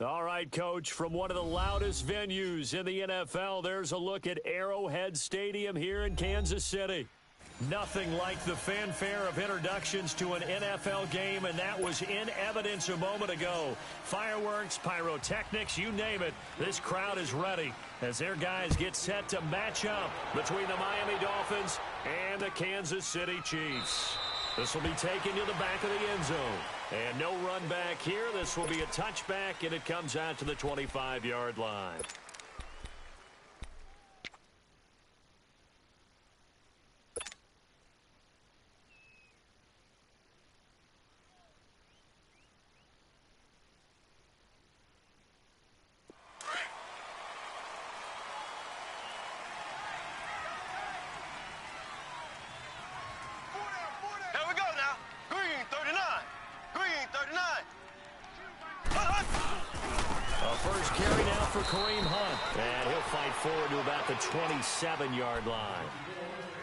All right, Coach, from one of the loudest venues in the NFL, there's a look at Arrowhead Stadium here in Kansas City. Nothing like the fanfare of introductions to an NFL game, and that was in evidence a moment ago. Fireworks, pyrotechnics, you name it. This crowd is ready as their guys get set to match up between the Miami Dolphins and the Kansas City Chiefs. This will be taken to the back of the end zone. And no run back here. This will be a touchback, and it comes out to the 25-yard line. Forward to about the 27-yard line.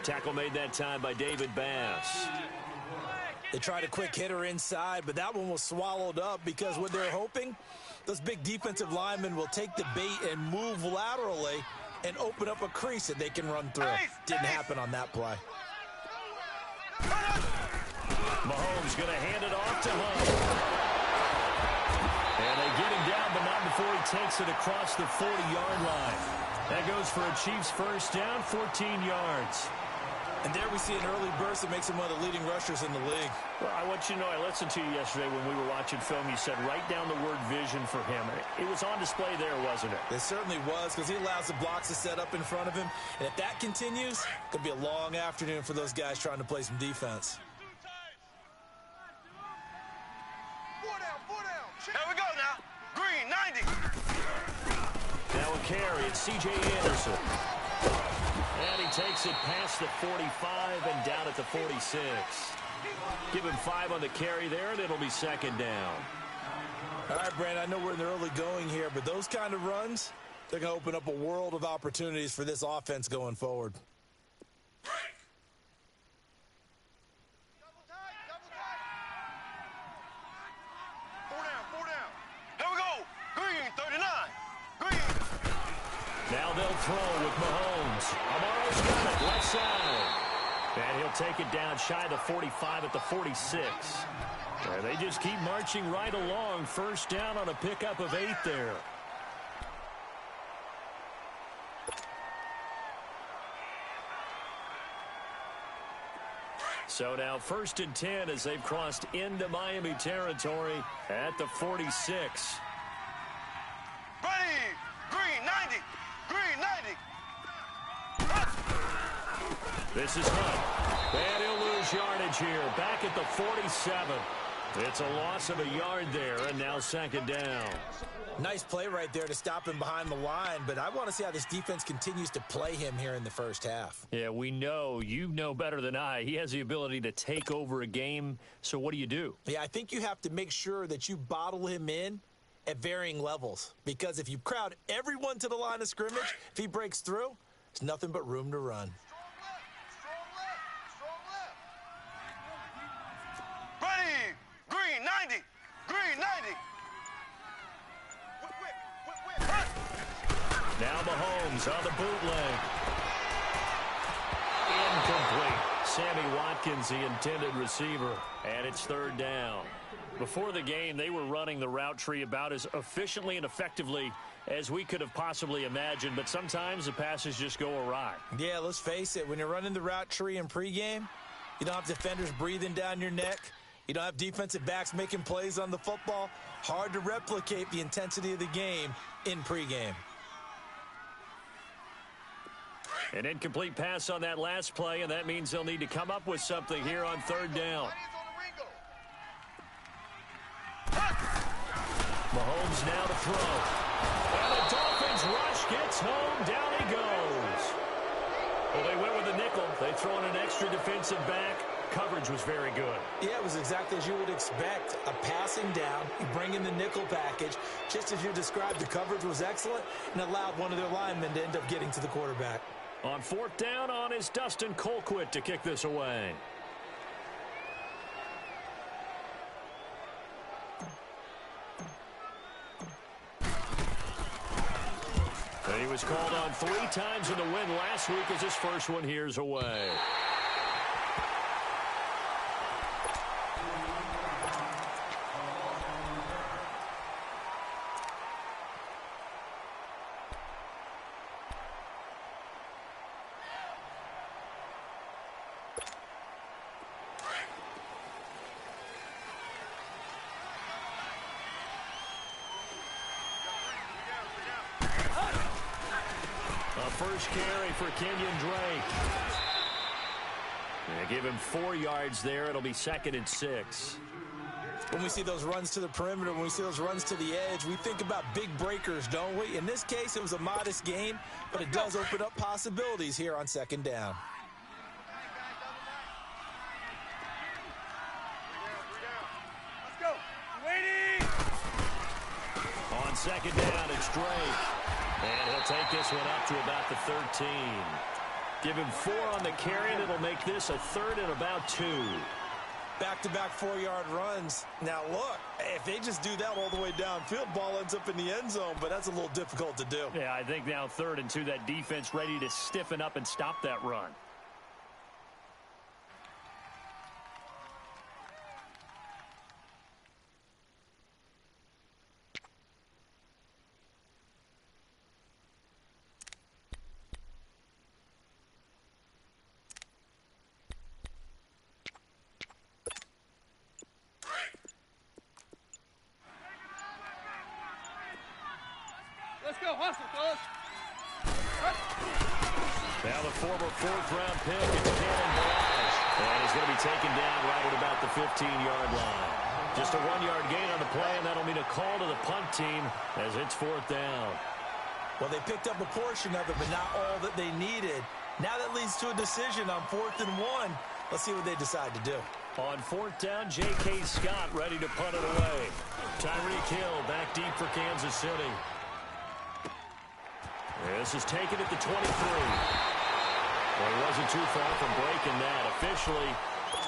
Tackle made that time by David Bass. They tried a quick hitter inside, but that one was swallowed up because what they're hoping, those big defensive linemen will take the bait and move laterally and open up a crease that they can run through. Didn't happen on that play. Mahomes going to hand it off to Hunt. And they get him down, but not before he takes it across the 40-yard line. That goes for a Chiefs first down, 14 yards. And there we see an early burst that makes him one of the leading rushers in the league. Well, I want you to know, I listened to you yesterday when we were watching film. You said write down the word vision for him. It was on display there, wasn't it? It certainly was, because he allows the blocks to set up in front of him. And if that continues, it could be a long afternoon for those guys trying to play some defense. Here we go now. Green, 90. Now a carry, it's C.J. Anderson. And he takes it past the 45 and down at the 46. Give him 5 on the carry there, and it'll be second down. All right, Brandon, I know we're in the early going here, but those kind of runs, they're going to open up a world of opportunities for this offense going forward. Now they'll throw with Mahomes. Amaro's got it, left side. And he'll take it down shy of the 45 at the 46. And they just keep marching right along. First down on a pickup of 8 there. So now 1st and 10 as they've crossed into Miami territory at the 46. Ready, green, 90. Green, 90. This is Hunt. And he'll lose yardage here. Back at the 47. It's a loss of a yard there, and now second down. Nice play right there to stop him behind the line, but I want to see how this defense continues to play him here in the first half. Yeah, we know. You know better than I. He has the ability to take over a game, so what do? Yeah, I think you have to make sure that you bottle him in at varying levels, because if you crowd everyone to the line of scrimmage, if he breaks through, there's nothing but room to run. Ready, green, 90. Green, 90. Now Mahomes on the bootleg. Incomplete. Sammy Watkins, the intended receiver, and it's third down. Before the game, they were running the route tree about as efficiently and effectively as we could have possibly imagined, but sometimes the passes just go awry. Yeah, let's face it. When you're running the route tree in pregame, you don't have defenders breathing down your neck. You don't have defensive backs making plays on the football. Hard to replicate the intensity of the game in pregame. An incomplete pass on that last play, and that means they'll need to come up with something here on third down. Mahomes now to throw. And the Dolphins rush gets home. Down he goes. Well, they went with a nickel. They throw in an extra defensive back. Coverage was very good. Yeah, it was exactly as you would expect. A passing down, you bring in the nickel package. Just as you described, the coverage was excellent and allowed one of their linemen to end up getting to the quarterback. On fourth down on is Dustin Colquitt to kick this away. And he was called on 3 times in the win last week as his first one here's away. First carry for Kenyon Drake. They give him 4 yards there. It'll be 2nd and 6. When we see those runs to the perimeter, when we see those runs to the edge, we think about big breakers, don't we? In this case, it was a modest gain, but it does open up possibilities here on 2nd down. Let's go. Waiting. On 2nd down, it's Drake. And he'll take this one up to about the 13. Give him 4 on the carry, and it'll make this a 3rd and about 2. Back-to-back 4-yard runs. Now, look, if they just do that all the way downfield, ball ends up in the end zone, but that's a little difficult to do. Yeah, I think now 3rd and 2, that defense ready to stiffen up and stop that run. Let's go, hustle, fellas. Now the former 4th-round pick, it's Cannon Barrage. And he's going to be taken down right at about the 15-yard line. Just a 1-yard gain on the play, and that'll mean a call to the punt team as it's 4th down. Well, they picked up a portion of it, but not all that they needed. Now that leads to a decision on 4th and 1. Let's see what they decide to do. On 4th down, J.K. Scott ready to punt it away. Tyreek Hill back deep for Kansas City. This is taken at the 23. Well, he wasn't too far from breaking that. Officially,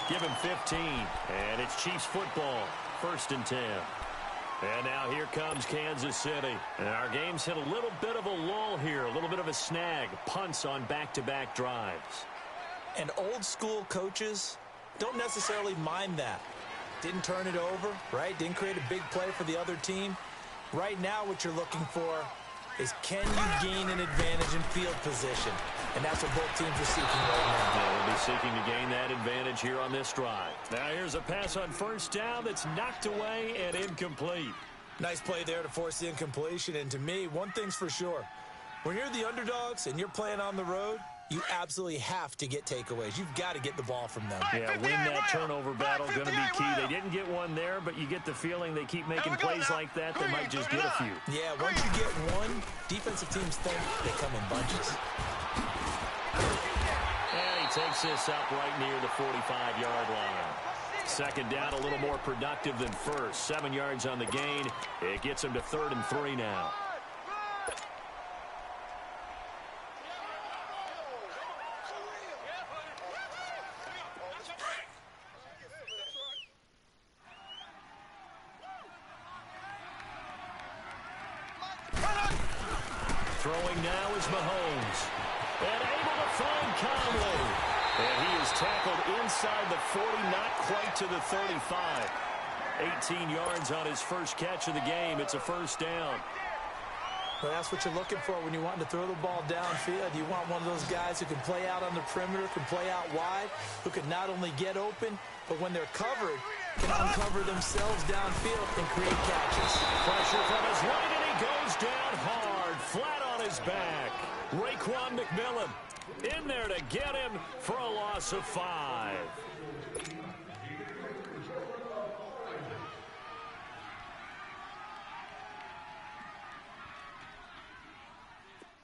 give him 15. And it's Chiefs football, 1st and 10. And now here comes Kansas City. And our game's hit a little bit of a lull here, a little bit of a snag. Punts on back-to-back drives. And old-school coaches don't necessarily mind that. Didn't turn it over, right? Didn't create a big play for the other team. Right now what you're looking for is can you gain an advantage in field position? And that's what both teams are seeking right now. Yeah, they'll be seeking to gain that advantage here on this drive. Now here's a pass on 1st down that's knocked away and incomplete. Nice play there to force the incompletion. And to me, one thing's for sure. When you're the underdogs and you're playing on the road, you absolutely have to get takeaways. You've got to get the ball from them. Yeah, win that turnover battle, going to be key. They didn't get one there, but you get the feeling they keep making plays like that, they might just get a few. Yeah, once you get one, defensive teams think they come in bunches. And he takes this up right near the 45-yard line. 2nd down, a little more productive than 1st. 7 yards on the gain. It gets him to 3rd and 3 now. Throwing now is Mahomes. And able to find Conley. And he is tackled inside the 40, not quite to the 35. 18 yards on his first catch of the game. It's a 1st down. Well, that's what you're looking for when you want to throw the ball downfield. You want one of those guys who can play out on the perimeter, can play out wide, who can not only get open, but when they're covered, can uncover themselves downfield and create catches. Pressure from his right, and he goes down hard, flat on his back. Raekwon McMillan in there to get him for a loss of 5.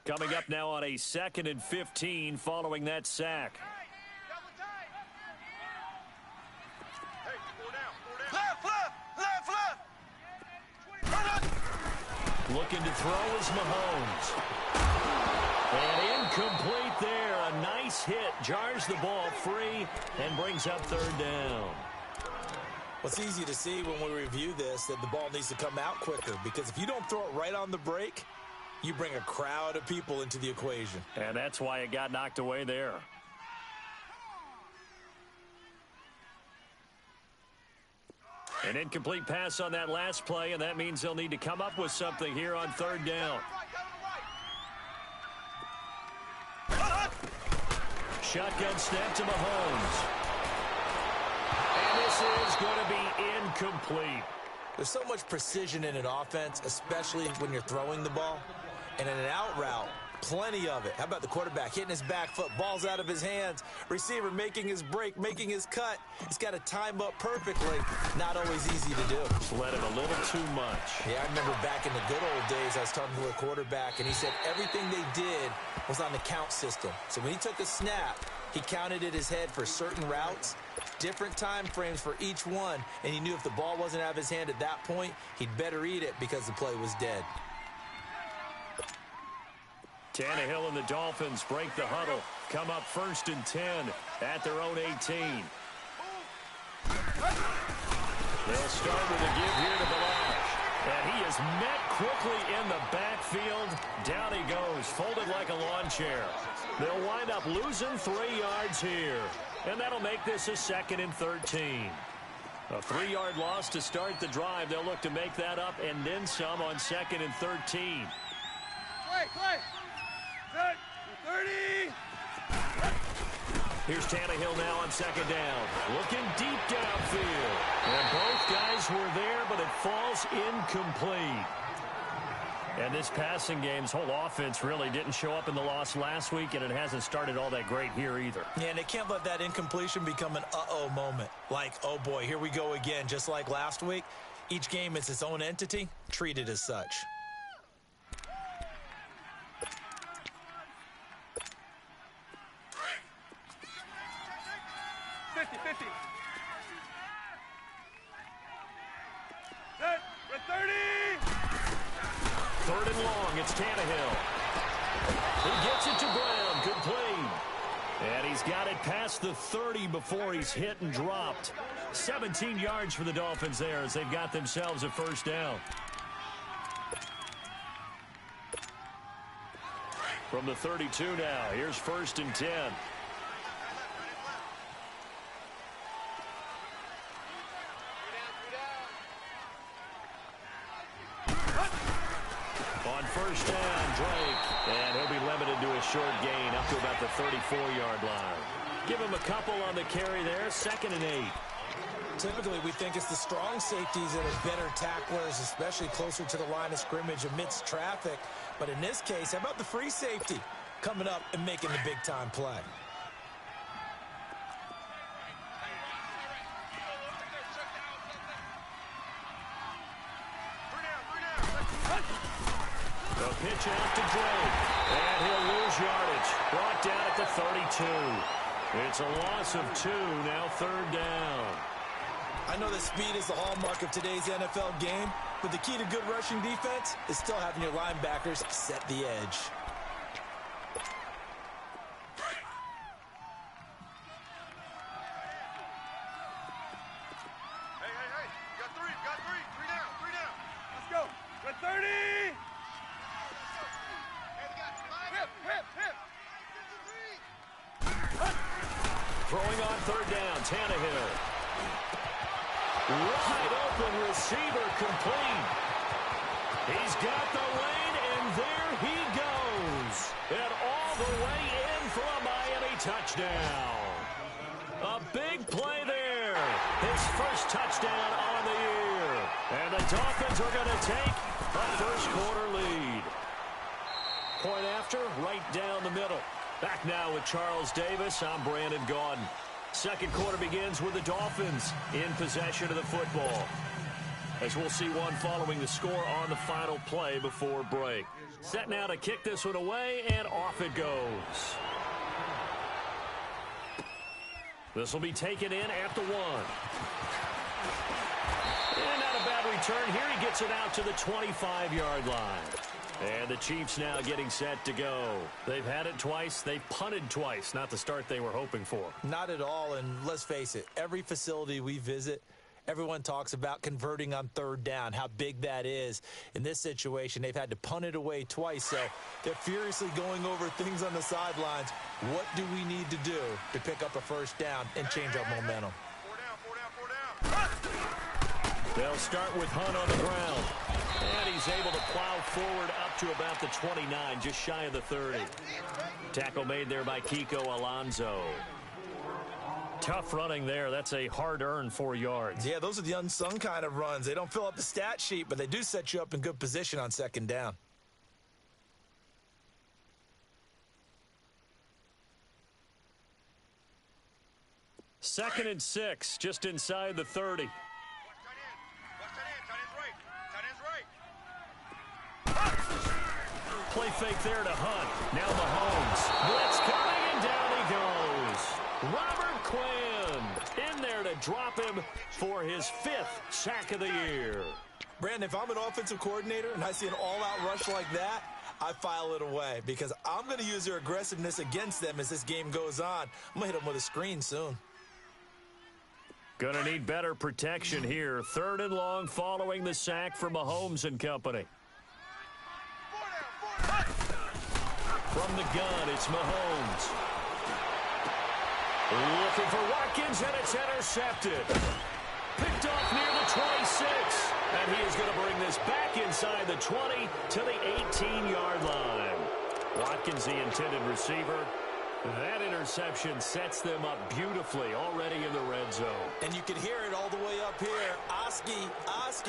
Coming up now on a 2nd and 15 following that sack. Looking to throw is Mahomes. And incomplete there. A nice hit. Jars the ball free and brings up 3rd down. Well, it's easy to see when we review this that the ball needs to come out quicker, because if you don't throw it right on the break, you bring a crowd of people into the equation. And that's why it got knocked away there. An incomplete pass on that last play, and that means they'll need to come up with something here on third down. Shotgun snap to Mahomes. And this is going to be incomplete. There's so much precision in an offense, especially when you're throwing the ball. And in an out route, plenty of it. How about the quarterback hitting his back foot, ball's out of his hands, receiver making his break, making his cut. He's got to time up perfectly. Not always easy to do. Let him a little too much. Yeah, I remember back in the good old days, I was talking to a quarterback, and he said everything they did was on the count system. So when he took a snap, he counted in his head for certain routes, different time frames for each one, and he knew if the ball wasn't out of his hand at that point, he'd better eat it because the play was dead. Tannehill and the Dolphins break the huddle. Come up 1st and 10 at their own 18. They'll start with a give here to Balazs. And he is met quickly in the backfield. Down he goes, folded like a lawn chair. They'll wind up losing 3 yards here. And that'll make this a 2nd and 13. A 3-yard loss to start the drive. They'll look to make that up and then some on 2nd and 13. Clay. 30. Here's Tannehill now on 2nd down. Looking deep downfield. And both guys were there, but it falls incomplete. And this passing game's whole offense really didn't show up in the loss last week, and it hasn't started all that great here either. Yeah, and they can't let that incompletion become an uh-oh moment. Like, oh boy, here we go again, just like last week. Each game is its own entity, treated as such. 50. Set. We're 30. 3rd and long. It's Tannehill. He gets it to Brown. Complete. And he's got it past the 30 before he's hit and dropped. 17 yards for the Dolphins there as they've got themselves a 1st down. From the 32 now. Here's 1st and 10. On 1st down, Drake. And he'll be limited to a short gain up to about the 34-yard line. Give him a couple on the carry there. 2nd and 8. Typically, we think it's the strong safeties that are better tacklers, especially closer to the line of scrimmage amidst traffic. But in this case, how about the free safety coming up and making the big-time play? The pitch out to Drake. And he'll lose yardage. Brought down at the 32. It's a loss of 2, now 3rd down. I know that speed is the hallmark of today's NFL game, but the key to good rushing defense is still having your linebackers set the edge. Hey. Got three. 3 down. Let's go. We're 30. Hip. Throwing on 3rd down, Tannehill. Wide open receiver complete. He's got the lane, and there he goes. And all the way in for a Miami touchdown. A big play there. His 1st touchdown on the year. And the Dolphins are going to take a 1st quarter lead. Point after, right down the middle. Back now with Charles Davis. I'm Brandon Gaudin. 2nd quarter begins with the Dolphins in possession of the football. As we'll see one following the score on the final play before break. Set now to kick this one away, and off it goes. This will be taken in at the 1. And not a bad return here. He gets it out to the 25-yard line. And the Chiefs now getting set to go. They've had it twice. They've punted twice. Not the start they were hoping for. Not at all, and let's face it, every facility we visit, Everyone talks about converting on third down, how big that is. In this situation, they've had to punt it away twice, so they're furiously going over things on the sidelines. What do we need to do to pick up a first down and change our momentum? 4 down. They'll start with Hunt on the ground. And he's able to plow forward up to about the 29, just shy of the 30. Tackle made there by Kiko Alonso. Tough running there. That's a hard-earned 4 yards. Yeah, those are the unsung kind of runs. They don't fill up the stat sheet, but they do set you up in good position on second down. Second and 6, just inside the 30. Watch tight end. Tight end's right. Tight end's right. Play fake there to Hunt. Now Mahomes. Blitz coming, and down he goes. Robert Quinn in there to drop him for his 5th sack of the year. Brandon, if I'm an offensive coordinator and I see an all-out rush like that, I file it away because I'm going to use their aggressiveness against them as this game goes on. I'm going to hit them with a screen soon. Gonna need better protection here. 3rd and long following the sack from Mahomes and company. 4 down. From the gun, it's Mahomes. Looking for Watkins, and it's intercepted. Picked off near the 26. And he is going to bring this back inside the 20 to the 18-yard line. Watkins, the intended receiver. That interception sets them up beautifully already in the red zone. And you can hear it all the way up here. Oski,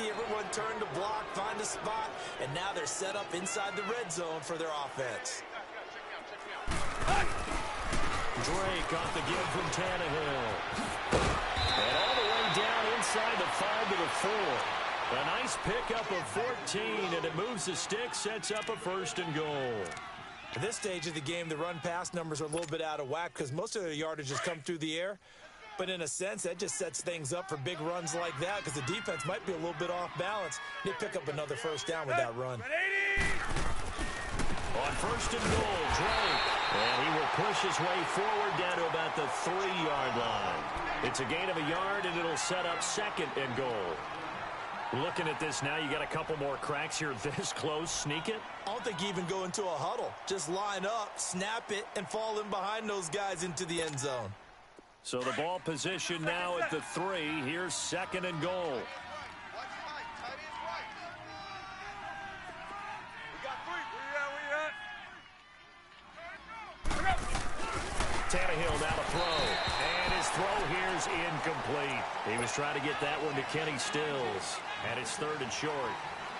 everyone turned to block, find a spot, and now they're set up inside the red zone for their offense. Drake off the give from Tannehill. And all the way down inside the 5 to the 4. A nice pickup of 14, and it moves the stick, sets up a 1st and goal. At this stage of the game, the run-pass numbers are a little bit out of whack because most of the yardage has come through the air. But in a sense, that just sets things up for big runs like that because the defense might be a little bit off balance. They pick up another 1st down with that run. On 1st and goal, Drake. And he will push his way forward down to about the 3-yard line. It's a gain of a yard, and it'll set up 2nd and goal. Looking at this now, you got a couple more cracks here this close. Sneak it. I don't think you even go into a huddle. Just line up, snap it, and fall in behind those guys into the end zone. So the ball position now at the 3. Here's 2nd and goal. Watch tight. Tight end's right. We got 3. Where you at? Tannehill now to throw. And his throw here's incomplete. He was trying to get that one to Kenny Stills. And it's 3rd and short.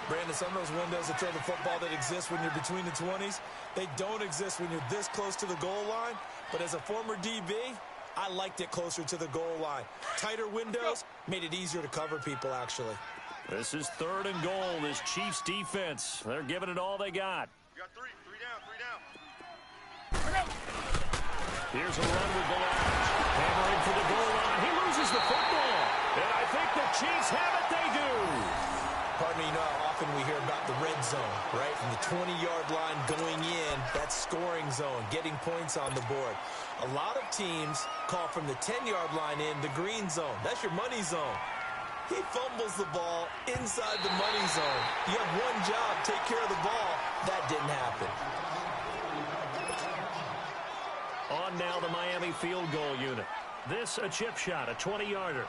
Brandon, some of those windows to throw the football that exist when you're between the 20s, they don't exist when you're this close to the goal line. But as a former DB, I liked it closer to the goal line. Tighter windows made it easier to cover people, actually. This is 3rd and goal. This Chiefs defense, they're giving it all they got. We got 3. 3 down. Here's a run with Blanche. Hammering for the goal line. He loses the football. And I think the Chiefs have it. They do. Pardon me, you know how often we hear about the red zone, right? From the 20-yard line going in, that's scoring zone, getting points on the board. A lot of teams call from the 10-yard line in the green zone. That's your money zone. He fumbles the ball inside the money zone. You have one job, take care of the ball. That didn't happen. On now the Miami field goal unit. This a chip shot, a 20-yarder.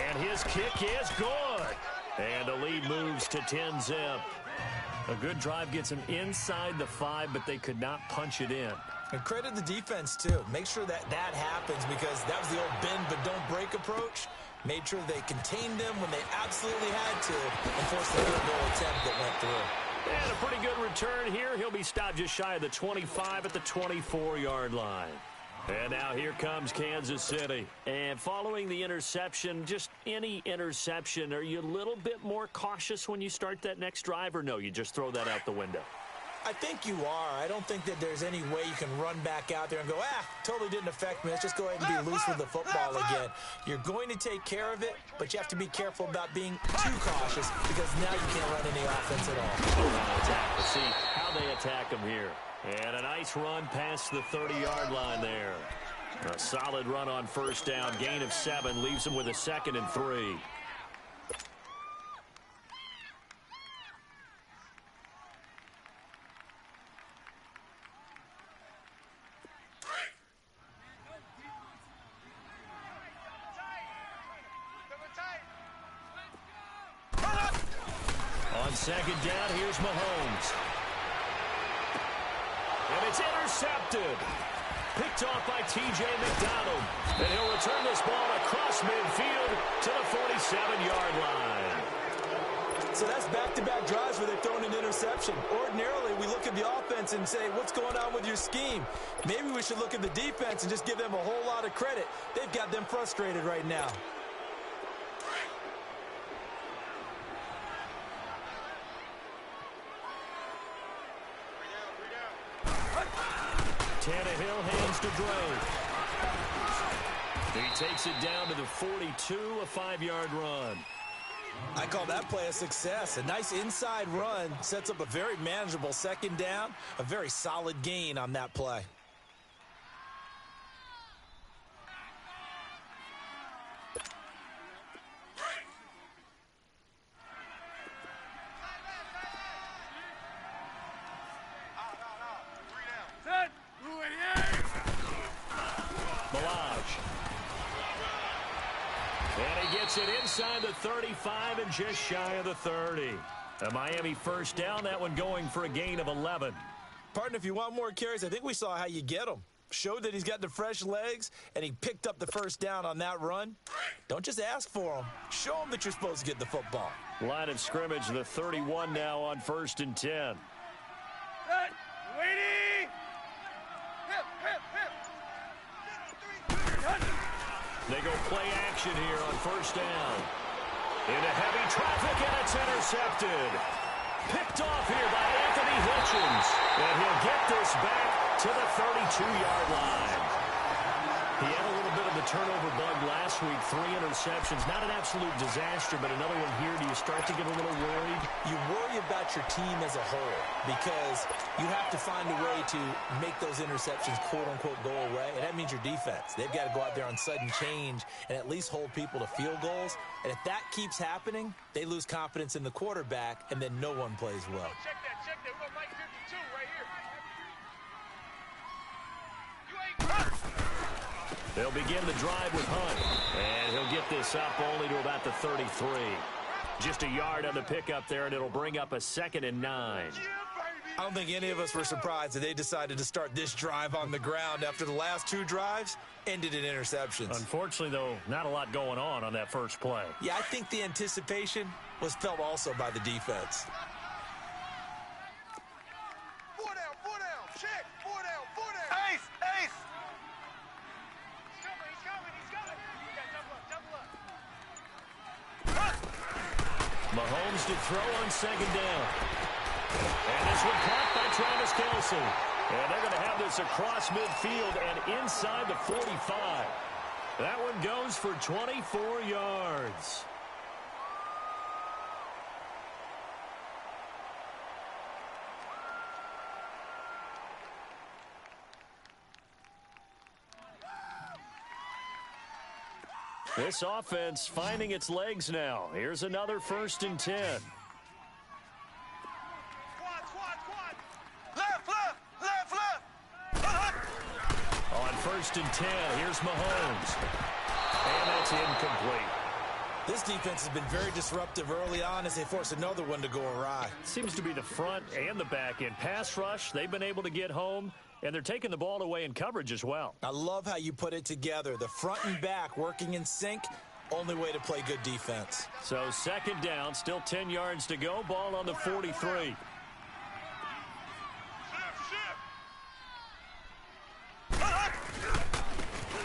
And his kick is good. And the lead moves to 10-zip. A good drive gets him inside the 5, but they could not punch it in. And credit the defense, too. Make sure that happens because that was the old bend but don't break approach. Made sure they contained them when they absolutely had to and forced the field goal attempt that went through. And a pretty good return here. He'll be stopped just shy of the 25 at the 24-yard line. And now here comes Kansas City. And following the interception, just any interception, are you a little bit more cautious when you start that next drive, or no, you just throw that out the window? I think you are. I don't think that there's any way you can run back out there and go, totally didn't affect me. Let's just go ahead and be loose with the football again. You're going to take care of it, but you have to be careful about being too cautious because now you can't run any offense at all. Let's see how they attack him here. And a nice run past the 30-yard line there. A solid run on first down. Gain of 7 leaves him with a 2nd and 3. On 2nd down, here's Mahomes. And it's intercepted. Picked off by T.J. McDonald. And he'll return this ball across midfield to the 47-yard line. So that's back-to-back drives where they've thrown an interception. Ordinarily, we look at the offense and say, what's going on with your scheme? Maybe we should look at the defense and just give them a whole lot of credit. They've got them frustrated right now. Tannehill hands to Drake. He takes it down to the 42, a 5-yard run. I call that play a success. A nice inside run sets up a very manageable 2nd down. A very solid gain on that play. It inside the 35 and just shy of the 30. A Miami first down, that one going for a gain of 11. Partner, if you want more carries, I think we saw how you get them. Showed that he's got the fresh legs, and he picked up the first down on that run. Don't just ask for them. Show them that you're supposed to get the football. Line of scrimmage, the 31 now on 1st and 10. They go play action here on first down. Into heavy traffic, and it's intercepted. Picked off here by Anthony Hitchens. And he'll get this back to the 32-yard line. He had a little bit of a turnover bug last week. 3 interceptions. Not an absolute disaster, but another one here. Do you start to get a little worried? You worry about your team as a whole because you have to find a way to make those interceptions, quote-unquote, go away. And that means your defense. They've got to go out there on sudden change and at least hold people to field goals. And if that keeps happening, they lose confidence in the quarterback, and then no one plays well. Check that. We're on Mike 52 right here. You ain't hurt. They'll begin the drive with Hunt. And he'll get this up only to about the 33. Just a yard on the pickup there, and it'll bring up a 2nd and 9. I don't think any of us were surprised that they decided to start this drive on the ground after the last 2 drives ended in interceptions. Unfortunately, though, not a lot going on that first play. Yeah, I think the anticipation was felt also by the defense. 4 down. Check. 4 down. Ace. He's coming. You got double up. Mahomes to throw on 2nd down. And this one caught by Travis Kelce. And they're going to have this across midfield and inside the 45. That one goes for 24 yards. This offense finding its legs now. Here's another 1st and 10. On 1st and 10, here's Mahomes. And that's incomplete. This defense has been very disruptive early on as they force another one to go awry. Seems to be the front and the back end. Pass rush, they've been able to get home, and they're taking the ball away in coverage as well. I love how you put it together. The front and back working in sync, only way to play good defense. So 2nd down, still 10 yards to go. Ball on the 43.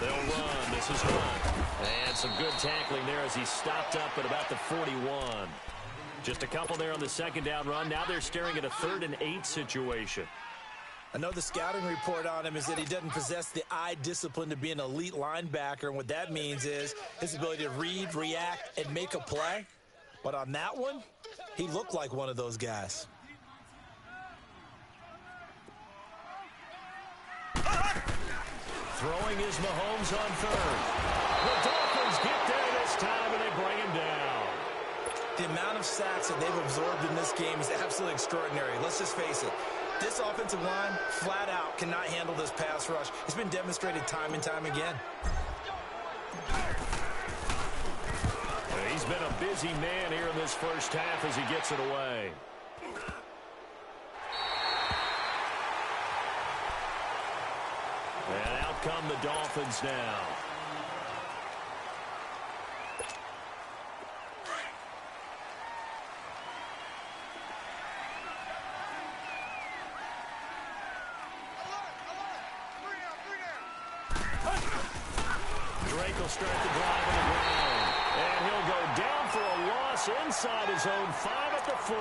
They'll run. This is Hunt. And some good tackling there as he stopped up at about the 41. Just a couple there on the 2nd down run. Now they're staring at a 3rd and 8 situation. I know the scouting report on him is that he doesn't possess the eye discipline to be an elite linebacker. And what that means is his ability to read, react, and make a play. But on that one, he looked like one of those guys. Throwing is Mahomes on third. The Dolphins get there this time, and they bring him down. The amount of sacks that they've absorbed in this game is absolutely extraordinary. Let's just face it. This offensive line, flat out, cannot handle this pass rush. It's been demonstrated time and time again. He's been a busy man here in this first half as he gets it away. And out come the Dolphins now. Drake will start the drive on the ground. And he'll go down for a loss inside his own 5 at the 4.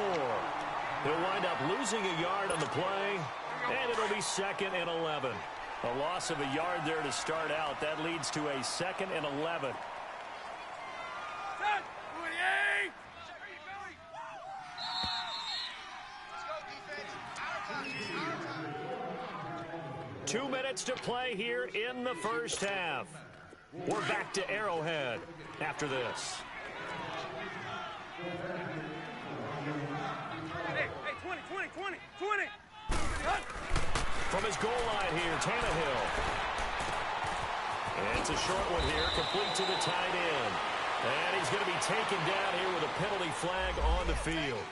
He'll wind up losing a yard on the play, and it'll be 2nd and 11. A loss of a yard there to start out. That leads to a 2nd and 11. Let's go, defense. 2 minutes to play here in the first half. We're back to Arrowhead after this. Hey, 20. From his goal line here, Tannehill. And it's a short one here, complete to the tight end. And he's going to be taken down here with a penalty flag on the field.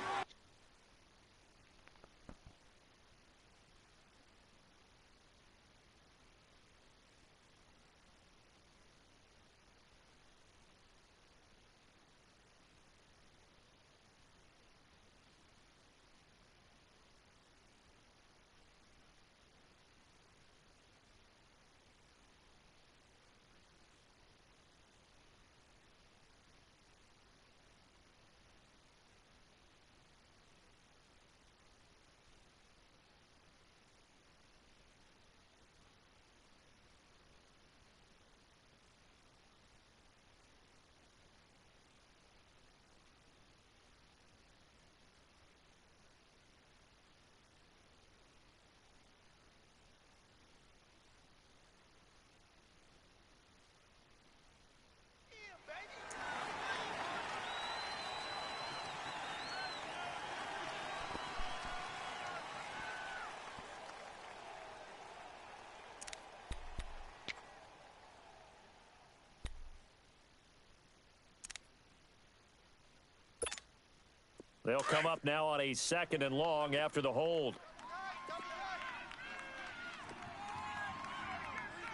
They'll come up now on a 2nd and long after the hold.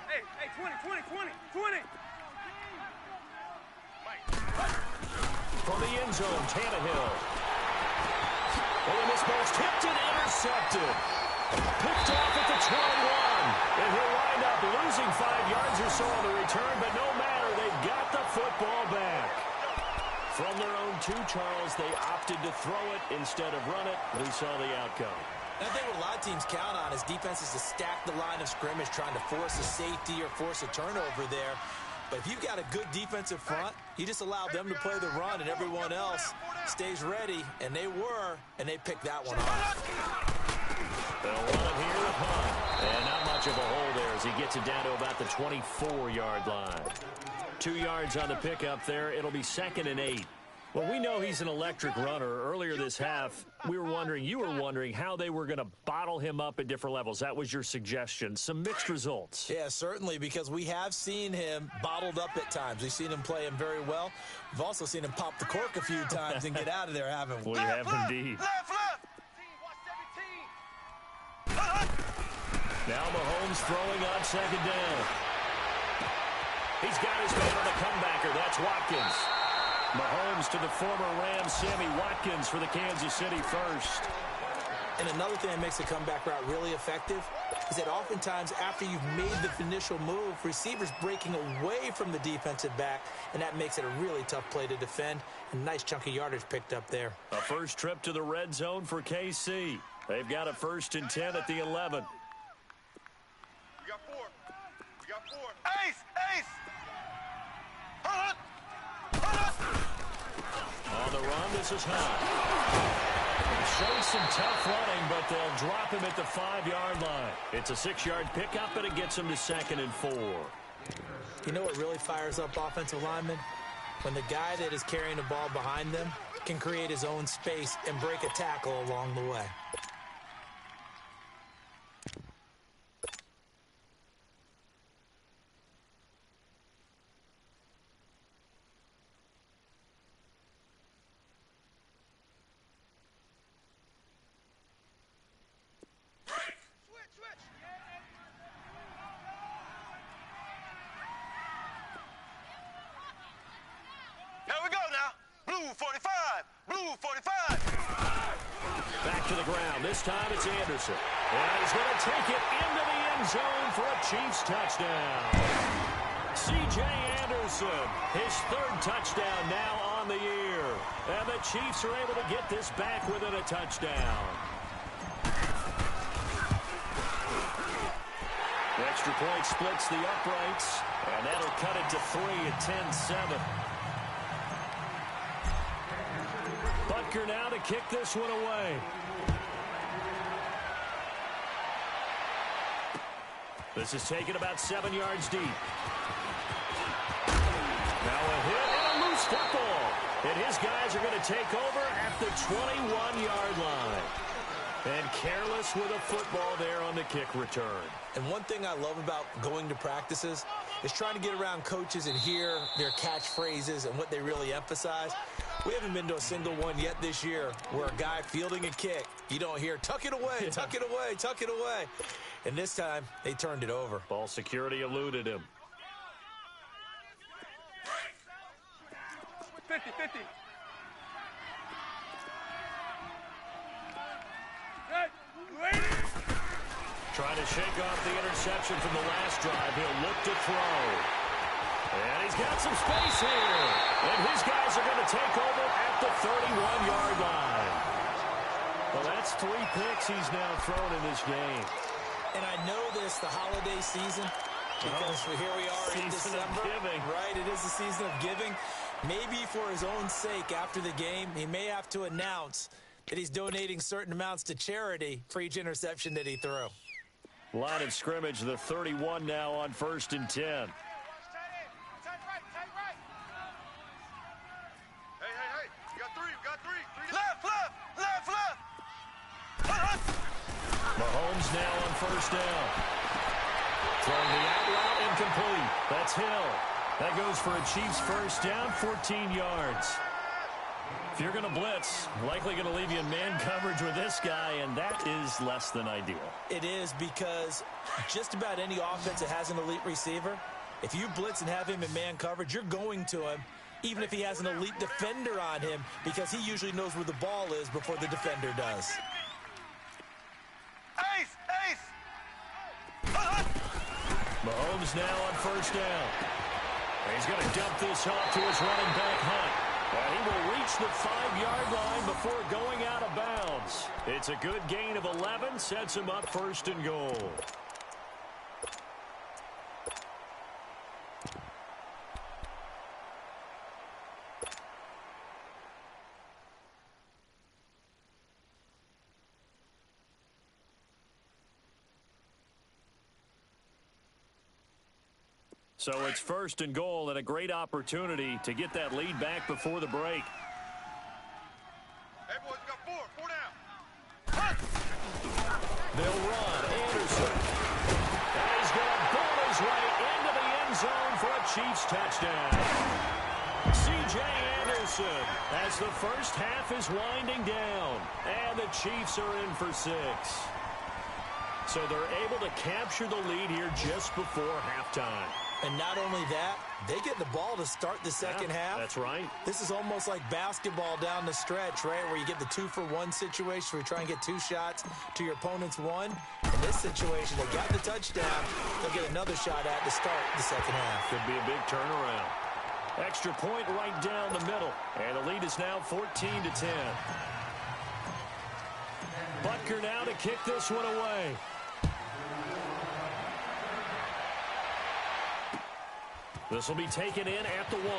Hey, 20. From the end zone, Tannehill. Oh, and this ball's tipped and intercepted. Picked off at the 21. And he'll wind up losing 5 yards or so on the return, but no matter, they've got the football back. From their own 2, Charles, they opted to throw it instead of run it. We saw the outcome. I think what a lot of teams count on is defenses to stack the line of scrimmage, trying to force a safety or force a turnover there. But if you've got a good defensive front, you just allow them to play the run, and everyone else stays ready. And they were, and they picked that one off. They'll run it here to punt. And not much of a hole there as he gets it down to about the 24-yard line. 2 yards on the pickup there. It'll be 2nd and 8. Well, we know he's an electric runner. Earlier this half, you were wondering how they were going to bottle him up at different levels. That was your suggestion. Some mixed results. Yeah, certainly, because we have seen him bottled up at times. We've seen him play him very well. We've also seen him pop the cork a few times and get out of there, haven't we? We have indeed. Left. Now Mahomes throwing on 2nd down. He's got his man on the comebacker. That's Watkins. Mahomes to the former Rams, Sammy Watkins for the Kansas City first. And another thing that makes the comeback route really effective is that oftentimes after you've made the initial move, receivers breaking away from the defensive back, and that makes it a really tough play to defend. A nice chunk of yardage picked up there. A first trip to the red zone for KC. They've got a 1st and 10 at the 11. We got 4. Ace! Hold on! On the run, this is Hunt. Showing some tough running, but they'll drop him at the 5-yard line. It's a 6-yard pickup, and it gets him to 2nd and 4. You know what really fires up offensive linemen? When the guy that is carrying the ball behind them can create his own space and break a tackle along the way. Here we go now. Blue 45. Blue 45. Back to the ground. This time it's Anderson. And he's going to take it into the end zone for a Chiefs touchdown. C.J. Anderson, his 3rd touchdown now on the year. And the Chiefs are able to get this back within a touchdown. The extra point splits the uprights, and that'll cut it to 3 at 10-7. Butker now to kick this one away. This is taken about 7 yards deep. Now a hit and a loose football. And his guys are going to take over at the 21-yard line. And careless with a football there on the kick return. And one thing I love about going to practices is trying to get around coaches and hear their catchphrases and what they really emphasize. We haven't been to a single one yet this year where a guy fielding a kick, you don't hear, tuck it away, tuck it away, tuck it away. And this time, they turned it over. Ball security eluded him. 50-50. Trying to shake off the interception from the last drive. He'll look to throw. And he's got some space here. And his guys are going to take over at the 31-yard line. Well, that's 3 picks he's now thrown in this game. And I know this, the holiday season, because here we are in December. Right, it is the season of giving. Maybe for his own sake after the game, he may have to announce that he's donating certain amounts to charity for each interception that he threw. Line of scrimmage, the 31 now on 1st and 10. Hey. You got three. Left. Mahomes now on 1st down. Throwing the out route incomplete. That's Hill. That goes for a Chiefs 1st down, 14 yards. If you're going to blitz, likely going to leave you in man coverage with this guy, and that is less than ideal. It is, because just about any offense that has an elite receiver, if you blitz and have him in man coverage, you're going to him, even if he has an elite defender on him, because he usually knows where the ball is before the defender does. Ace! Mahomes now on 1st down. He's going to dump this off to his running back, Hunt. And he will reach the 5-yard line before going out of bounds. It's a good gain of 11, sets him up 1st and goal. So it's 1st and goal, and a great opportunity to get that lead back before the break. Hey, boys, you got four down. They'll run. Anderson. And he's going to bull his way into the end zone for a Chiefs touchdown. C.J. Anderson, as the first half is winding down, and the Chiefs are in for 6. So they're able to capture the lead here just before halftime. And not only that, they get the ball to start the second half. That's right. This is almost like basketball down the stretch, right, where you get the 2-for-1 situation where you try and get 2 shots to your opponent's 1. In this situation, they got the touchdown. They'll get another shot at to start the second half. Could be a big turnaround. Extra point right down the middle. And the lead is now 14-10. Butker now to kick this one away. This will be taken in at the 1. They'll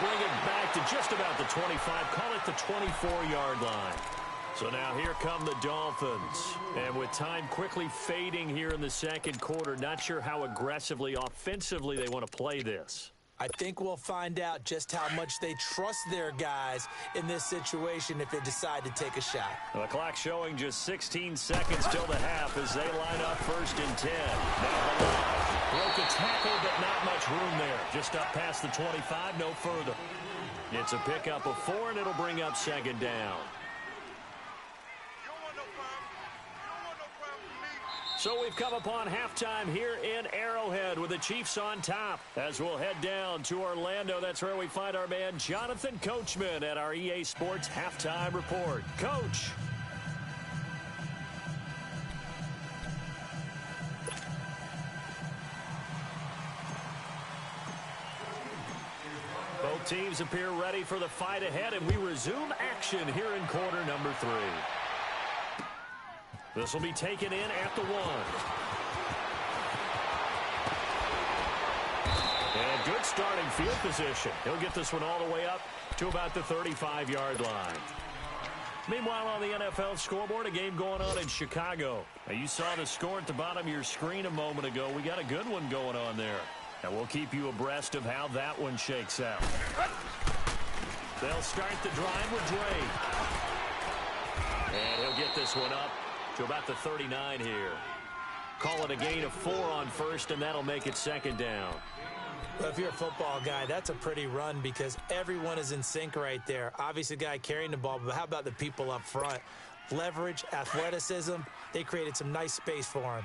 bring it back to just about the 25. Call it the 24-yard line. So now here come the Dolphins. And with time quickly fading here in the second quarter, not sure how aggressively, offensively they want to play this. I think we'll find out just how much they trust their guys in this situation if they decide to take a shot. Well, the clock showing just 16 seconds till the half as they line up 1st and 10. Now the line. Broke a tackle, but not much room there. Just up past the 25, no further. It's a pickup of 4, and it'll bring up 2nd down. So we've come upon halftime here in Arrowhead with the Chiefs on top. As we'll head down to Orlando, that's where we find our man Jonathan Coachman at our EA Sports Halftime Report. Coach. Both teams appear ready for the fight ahead, and we resume action here in quarter number 3. This will be taken in at the 1. And good starting field position. He'll get this one all the way up to about the 35-yard line. Meanwhile, on the NFL scoreboard, a game going on in Chicago. Now, you saw the score at the bottom of your screen a moment ago. We got a good one going on there. And we'll keep you abreast of how that one shakes out. They'll start the drive with Drake. And he'll get this one up to about the 39 here. Call it a gain of 4 on 1st, and that'll make it 2nd down. Well, if you're a football guy, that's a pretty run because everyone is in sync right there. Obviously, the guy carrying the ball, but how about the people up front? Leverage, athleticism, they created some nice space for him.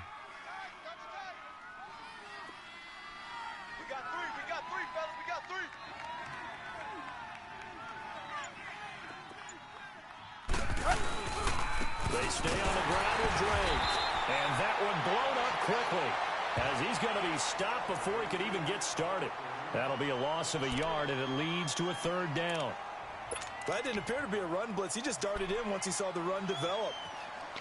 We got 3, fellas, we got 3. They stay on the ground with Drake. And that one blown up quickly as he's going to be stopped before he could even get started. That'll be a loss of a yard, and it leads to a 3rd down. That didn't appear to be a run blitz. He just darted in once he saw the run develop.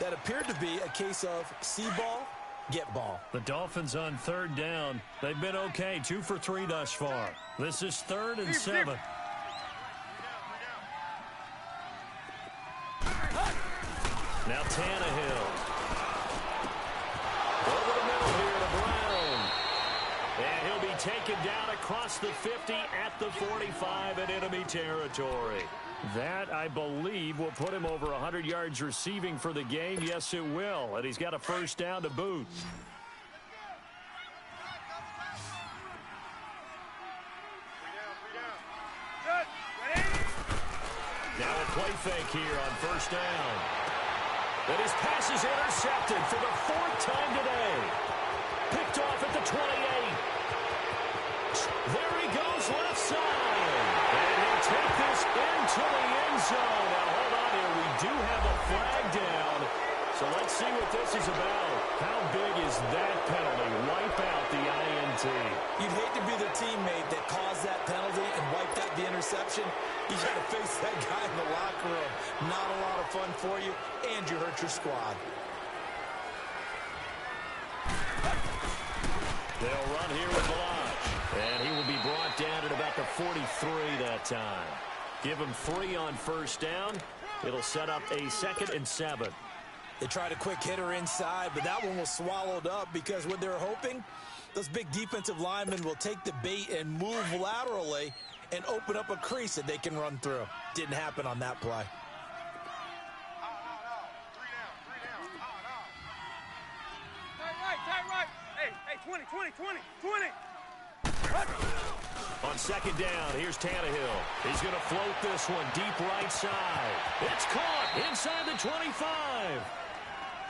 That appeared to be a case of see ball, get ball. The Dolphins on 3rd down. They've been okay, 2 for 3 thus far. This is 3rd and 7. Now Tannehill. Over the middle here to Brown. And he'll be taken down across the 50 at the 45 in enemy territory. That, I believe, will put him over 100 yards receiving for the game. Yes, it will. And he's got a 1st down to boot. Now a play fake here on 1st down. And his pass is intercepted for the 4th time today. Picked off at the 28. There he goes left side. And he'll take this into the end zone. Now hold on here. We do have a flag down. So let's see what this is about. How big is that penalty? Wipe out the INT. You'd hate to be the teammate that caused that penalty and wiped out the interception. You got to face that guy in the locker room. Not a lot of fun for you, and you hurt your squad. They'll run here with Lodge. And he will be brought down at about the 43 that time. Give him 3 on 1st down. It'll set up a 2nd and 7. They tried a quick hitter inside, but that one was swallowed up because what they're hoping, those big defensive linemen will take the bait and move laterally and open up a crease that they can run through. Didn't happen on that play. Tight right. Hey, 20. On 2nd down, here's Tannehill. He's going to float this one deep right side. It's caught inside the 25.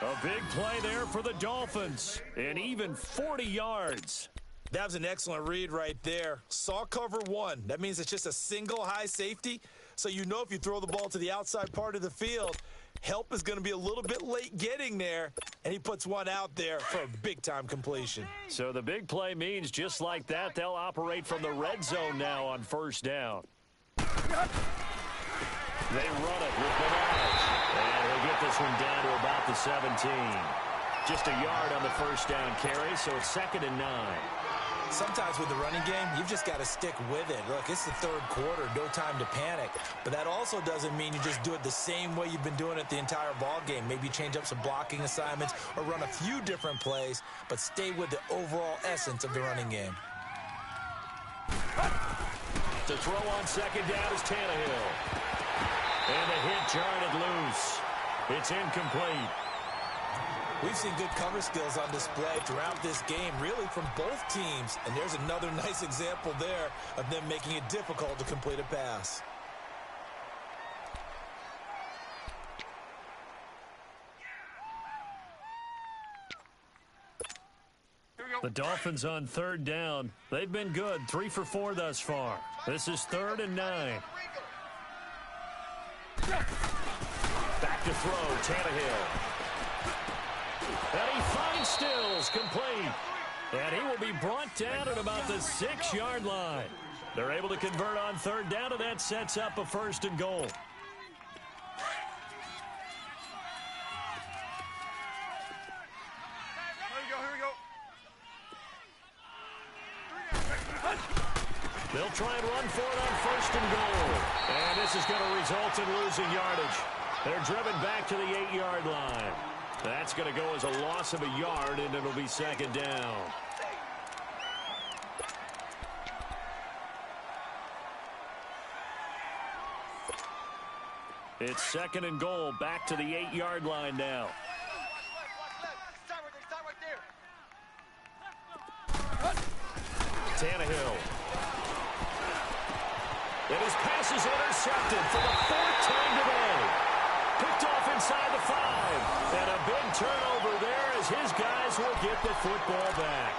A big play there for the Dolphins. And even 40 yards. That was an excellent read right there. Saw cover 1. That means it's just a single high safety. So you know if you throw the ball to the outside part of the field, help is going to be a little bit late getting there. And he puts one out there for a big-time completion. So the big play means just like that, they'll operate from the red zone now on 1st down. They run it with Minaj. And he'll get this one down to about the 17. Just a yard on the 1st down carry, so it's 2nd and 9. Sometimes with the running game, you've just got to stick with it. Look, it's the third quarter, no time to panic. But that also doesn't mean you just do it the same way you've been doing it the entire ball game. Maybe change up some blocking assignments or run a few different plays, but stay with the overall essence of the running game. To throw on second down is Tannehill. And the hit jarred it loose. It's incomplete. We've seen good cover skills on display throughout this game, really from both teams. And there's another nice example there of them making it difficult to complete a pass. The Dolphins on third down. They've been good, 3 for 4 thus far. This is 3rd and 9. Back to throw, Tannehill. And he finds Stills, complete. And he will be brought down at about the 6-yard line. They're able to convert on third down, and that sets up a 1st and goal. They'll try and run for it on 1st and goal. And this is going to result in losing yardage. They're driven back to the 8-yard line. That's going to go as a loss of a yard, and it'll be 2nd down. It's 2nd and goal, back to the 8-yard line now. Tannehill. And his pass is intercepted for the 4th time today. Picked off inside the 5. And a big turnover there as his guys will get the football back.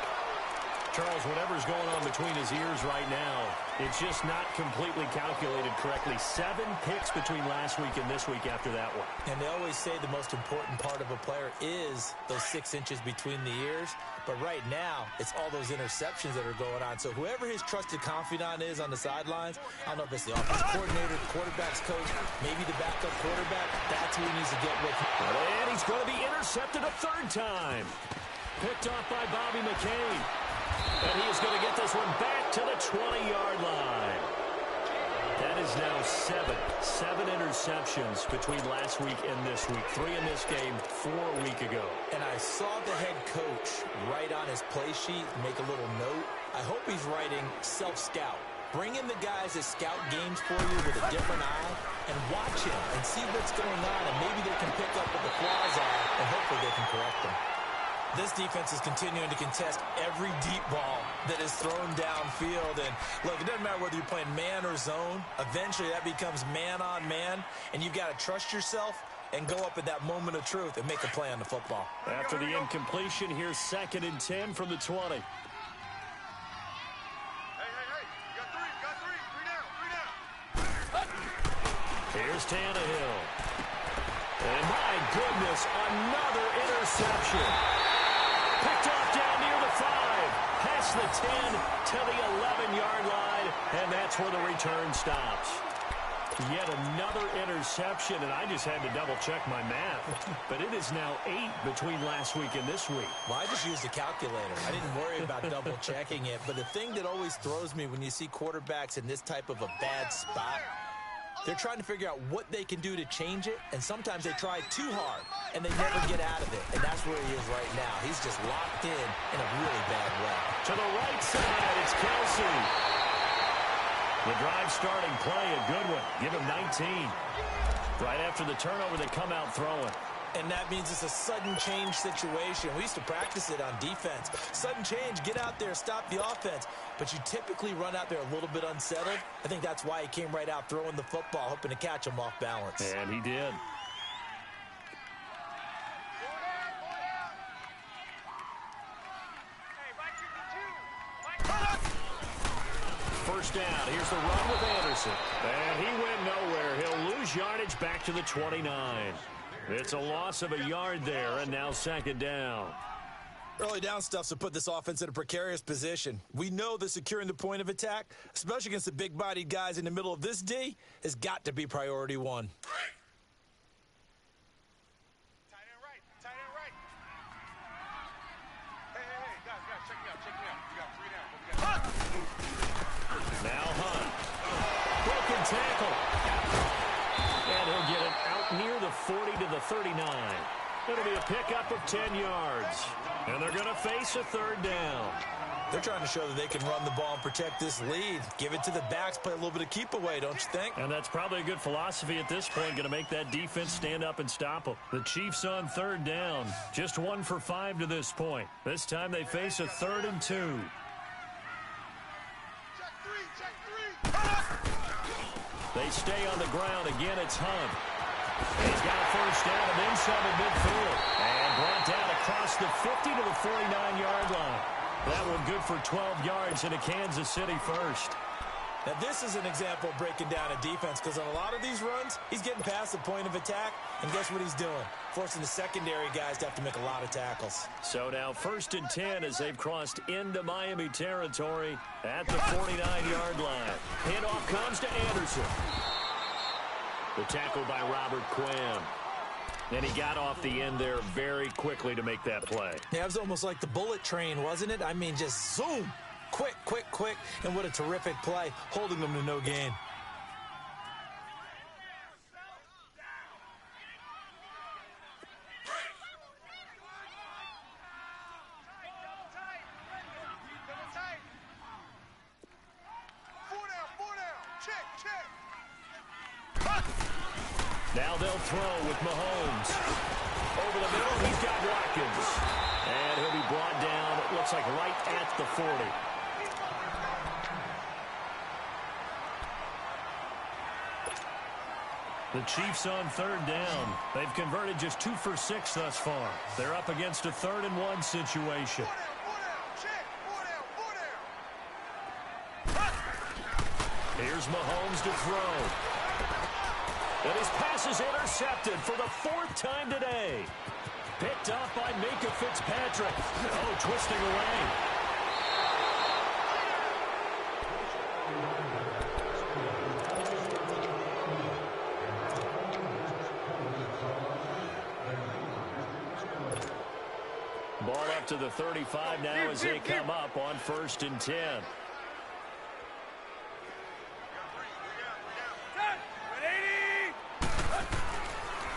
Charles, whatever's going on between his ears right now, it's just not completely calculated correctly. 7 picks between last week and this week after that one. And they always say the most important part of a player is those 6 inches between the ears. But right now, it's all those interceptions that are going on. So whoever his trusted confidant is on the sidelines, I don't know if it's the offense coordinator, the quarterback's coach, maybe the backup quarterback, that's who he needs to get with. And he's going to be intercepted a 3rd time. Picked off by Bobby McCain. And he is going to get this one back to the 20-yard line. That is now 7 interceptions between last week and this week. 3 in this game, 4 a week ago. And I saw the head coach write on his play sheet, make a little note. I hope he's writing self-scout. Bring in the guys that scout games for you with a different eye and watch him and see what's going on, and maybe they can pick up what the flaws are, and hopefully they can correct them. This defense is continuing to contest every deep ball that is thrown downfield. And look, it doesn't matter whether you're playing man or zone. Eventually that becomes man on man, and you've got to trust yourself and go up at that moment of truth and make a play on the football. After the incompletion, here's 2nd and 10 from the 20. Hey, you got 3 down. Here's Tannehill. And my goodness, another interception. Picked off down near the 5, past the 10 to the 11-yard line, and that's where the return stops. Yet another interception, and I just had to double-check my math. But it is now 8 between last week and this week. Well, I just used a calculator. I didn't worry about double-checking it. But the thing that always throws me when you see quarterbacks in this type of a bad spot, they're trying to figure out what they can do to change it, and sometimes they try too hard, and they never get out of it. And that's where he is right now. He's just locked in a really bad way. To the right side, it's Kelsey. The drive starting play, a good one. Give him 19. Right after the turnover, they come out throwing. And that means it's a sudden change situation. We used to practice it on defense. Sudden change, get out there, stop the offense. But you typically run out there a little bit unsettled. I think that's why he came right out throwing the football, hoping to catch him off balance. And he did. First down. Here's the run with Anderson. And he went nowhere. He'll lose yardage back to the 29. It's a loss of a yard there, and now 2nd down. Early down stuff's to put this offense in a precarious position. We know that securing the point of attack, especially against the big-bodied guys in the middle of this D, has got to be priority 1. Tight end right. Hey, guys, check me out. You got 3 down. tackle. And he'll get it out near the 40 to the 39. It'll be a pickup of 10 yards. And they're going to face a third down. They're trying to show that they can run the ball and protect this lead. Give it to the backs, play a little bit of keep away, don't you think? And that's probably a good philosophy at this point, going to make that defense stand up and stop them. The Chiefs on third down, just 1 for 5 to this point. This time they face a 3rd and 2. Check three. They stay on the ground. Again, it's Hunt. He's got a first down and then some at midfield. And brought down across the 50 to the 49-yard line. That one good for 12 yards into Kansas City first. Now, this is an example of breaking down a defense because on a lot of these runs, he's getting past the point of attack, and guess what he's doing? Forcing the secondary guys to have to make a lot of tackles. So now 1st and 10 as they've crossed into Miami territory at the 49-yard line. Handoff comes to Anderson. The tackle by Robert Quinn. And he got off the end there very quickly to make that play. Yeah, it was almost like the bullet train, wasn't it? I mean, just zoom. Quick, quick, quick. And what a terrific play, holding them to no gain. Now they'll throw with Mahomes. Over the middle, he's got Watkins. And he'll be brought down, it looks like right at the 40. The Chiefs on third down. They've converted just 2 for 6 thus far. They're up against a 3rd and 1 situation. Here's Mahomes to throw. And his pass is intercepted for the 4th time today. Picked off by Minka Fitzpatrick. Oh, twisting away. Ball up to the 35 now as they come up on 1st and 10.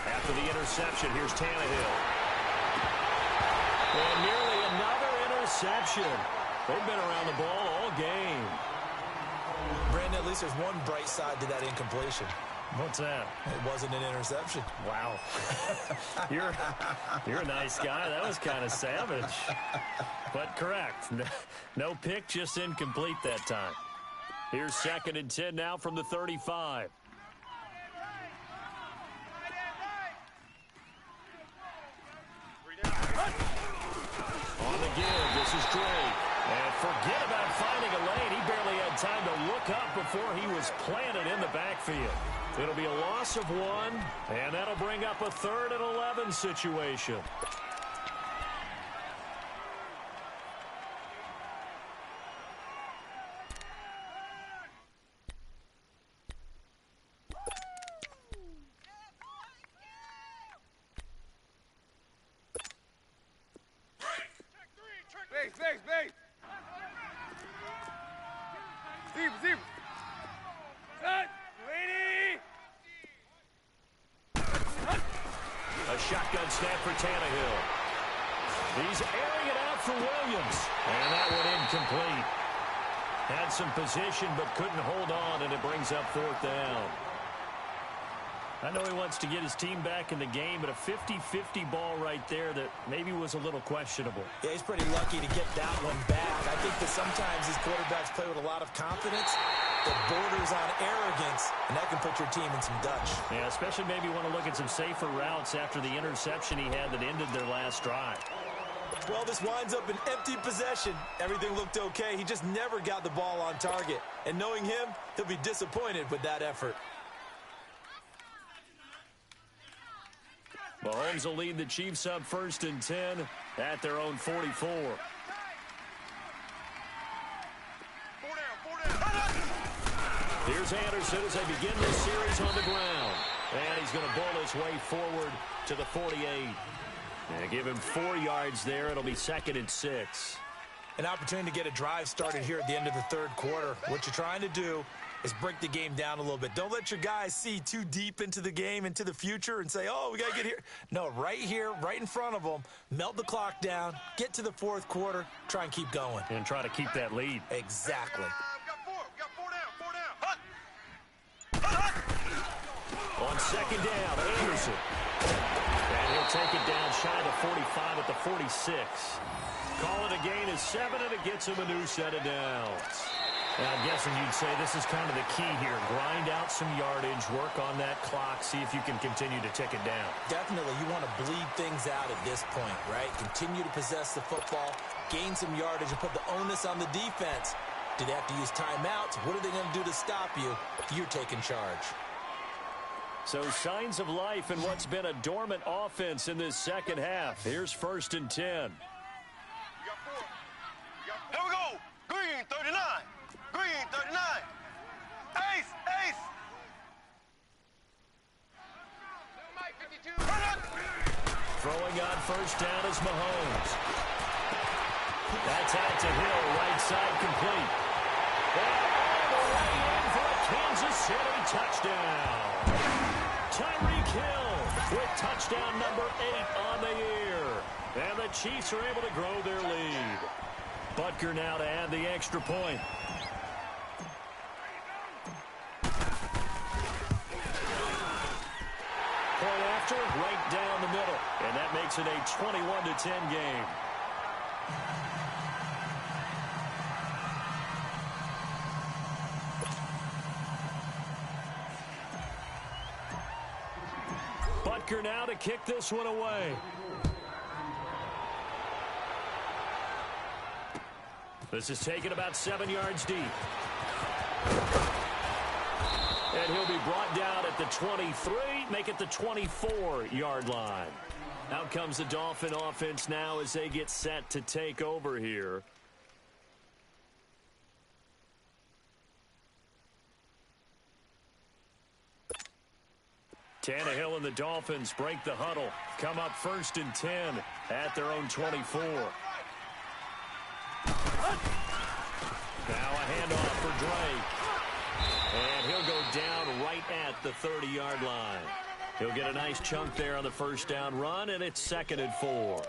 After the interception, here's Tannehill. And nearly another interception. They've been around the ball all game. Brandon, at least there's one bright side to that incompletion. What's that? It wasn't an interception. Wow. You're a nice guy. That was kind of savage. But correct. No pick, just incomplete that time. Here's 2nd and 10 now from the 35. On the give, this is Drake. And forget about finding a lane. He barely had time to look up before he was planted in the backfield. It'll be a loss of 1, and that'll bring up a 3rd and 11 situation. Base. Zebra. Cut. Lady. A shotgun snap for Tannehill. He's airing it out for Williams. And that one incomplete. Had some position but couldn't hold on, and it brings up 4th down. I know he wants to get his team back in the game, but a 50-50 ball right there that maybe was a little questionable. Yeah, he's pretty lucky to get that one back. I think that sometimes these quarterbacks play with a lot of confidence that borders on arrogance, and that can put your team in some Dutch. Yeah, especially maybe want to look at some safer routes after the interception he had that ended their last drive. Well, this winds up an empty possession. Everything looked okay. He just never got the ball on target. And knowing him, he'll be disappointed with that effort. Mahomes will lead the Chiefs up 1st and 10 at their own 44. Here's Anderson as they begin this series on the ground. And he's going to bowl his way forward to the 48. And give him 4 yards there. It'll be 2nd and 6. An opportunity to get a drive started here at the end of the 3rd quarter. What you're trying to do is break the game down a little bit. Don't let your guys see too deep into the game, into the future, and say, oh, we got to get here. No, right here, right in front of them, melt the clock down, get to the fourth quarter, try and keep going. And try to keep that lead. Exactly. We got four down, four down. Hut. On second down, Anderson. And he'll take it down shy of the 45 at the 46. Call it a gain of 7, and it gets him a new set of downs. And I'm guessing you'd say this is kind of the key here. Grind out some yardage, work on that clock, see if you can continue to tick it down. Definitely, you want to bleed things out at this point, right? Continue to possess the football, gain some yardage, and put the onus on the defense. Do they have to use timeouts? What are they going to do to stop you? You're taking charge. So signs of life in what's been a dormant offense in this second half. Here's 1st and 10. We got four. Here we go. Green, 39. Green, 39. Ace, ace. Throwing on 1st down is Mahomes. That's out to Hill, right side complete. And away in for a Kansas City touchdown. Tyreek Hill with touchdown number 8 on the year. And the Chiefs are able to grow their lead. Butker now to add the extra point. Point after, right down the middle. And that makes it a 21-10 game. Butker now to kick this one away. This is taken about 7 yards deep. And he'll be brought down at the 23, make it the 24-yard line. Out comes the Dolphin offense now as they get set to take over here. Tannehill and the Dolphins break the huddle. Come up 1st and 10 at their own 24. Now a handoff for Drake. And he'll go down right at the 30-yard line. He'll get a nice chunk there on the 1st down run, and it's 2nd and 4.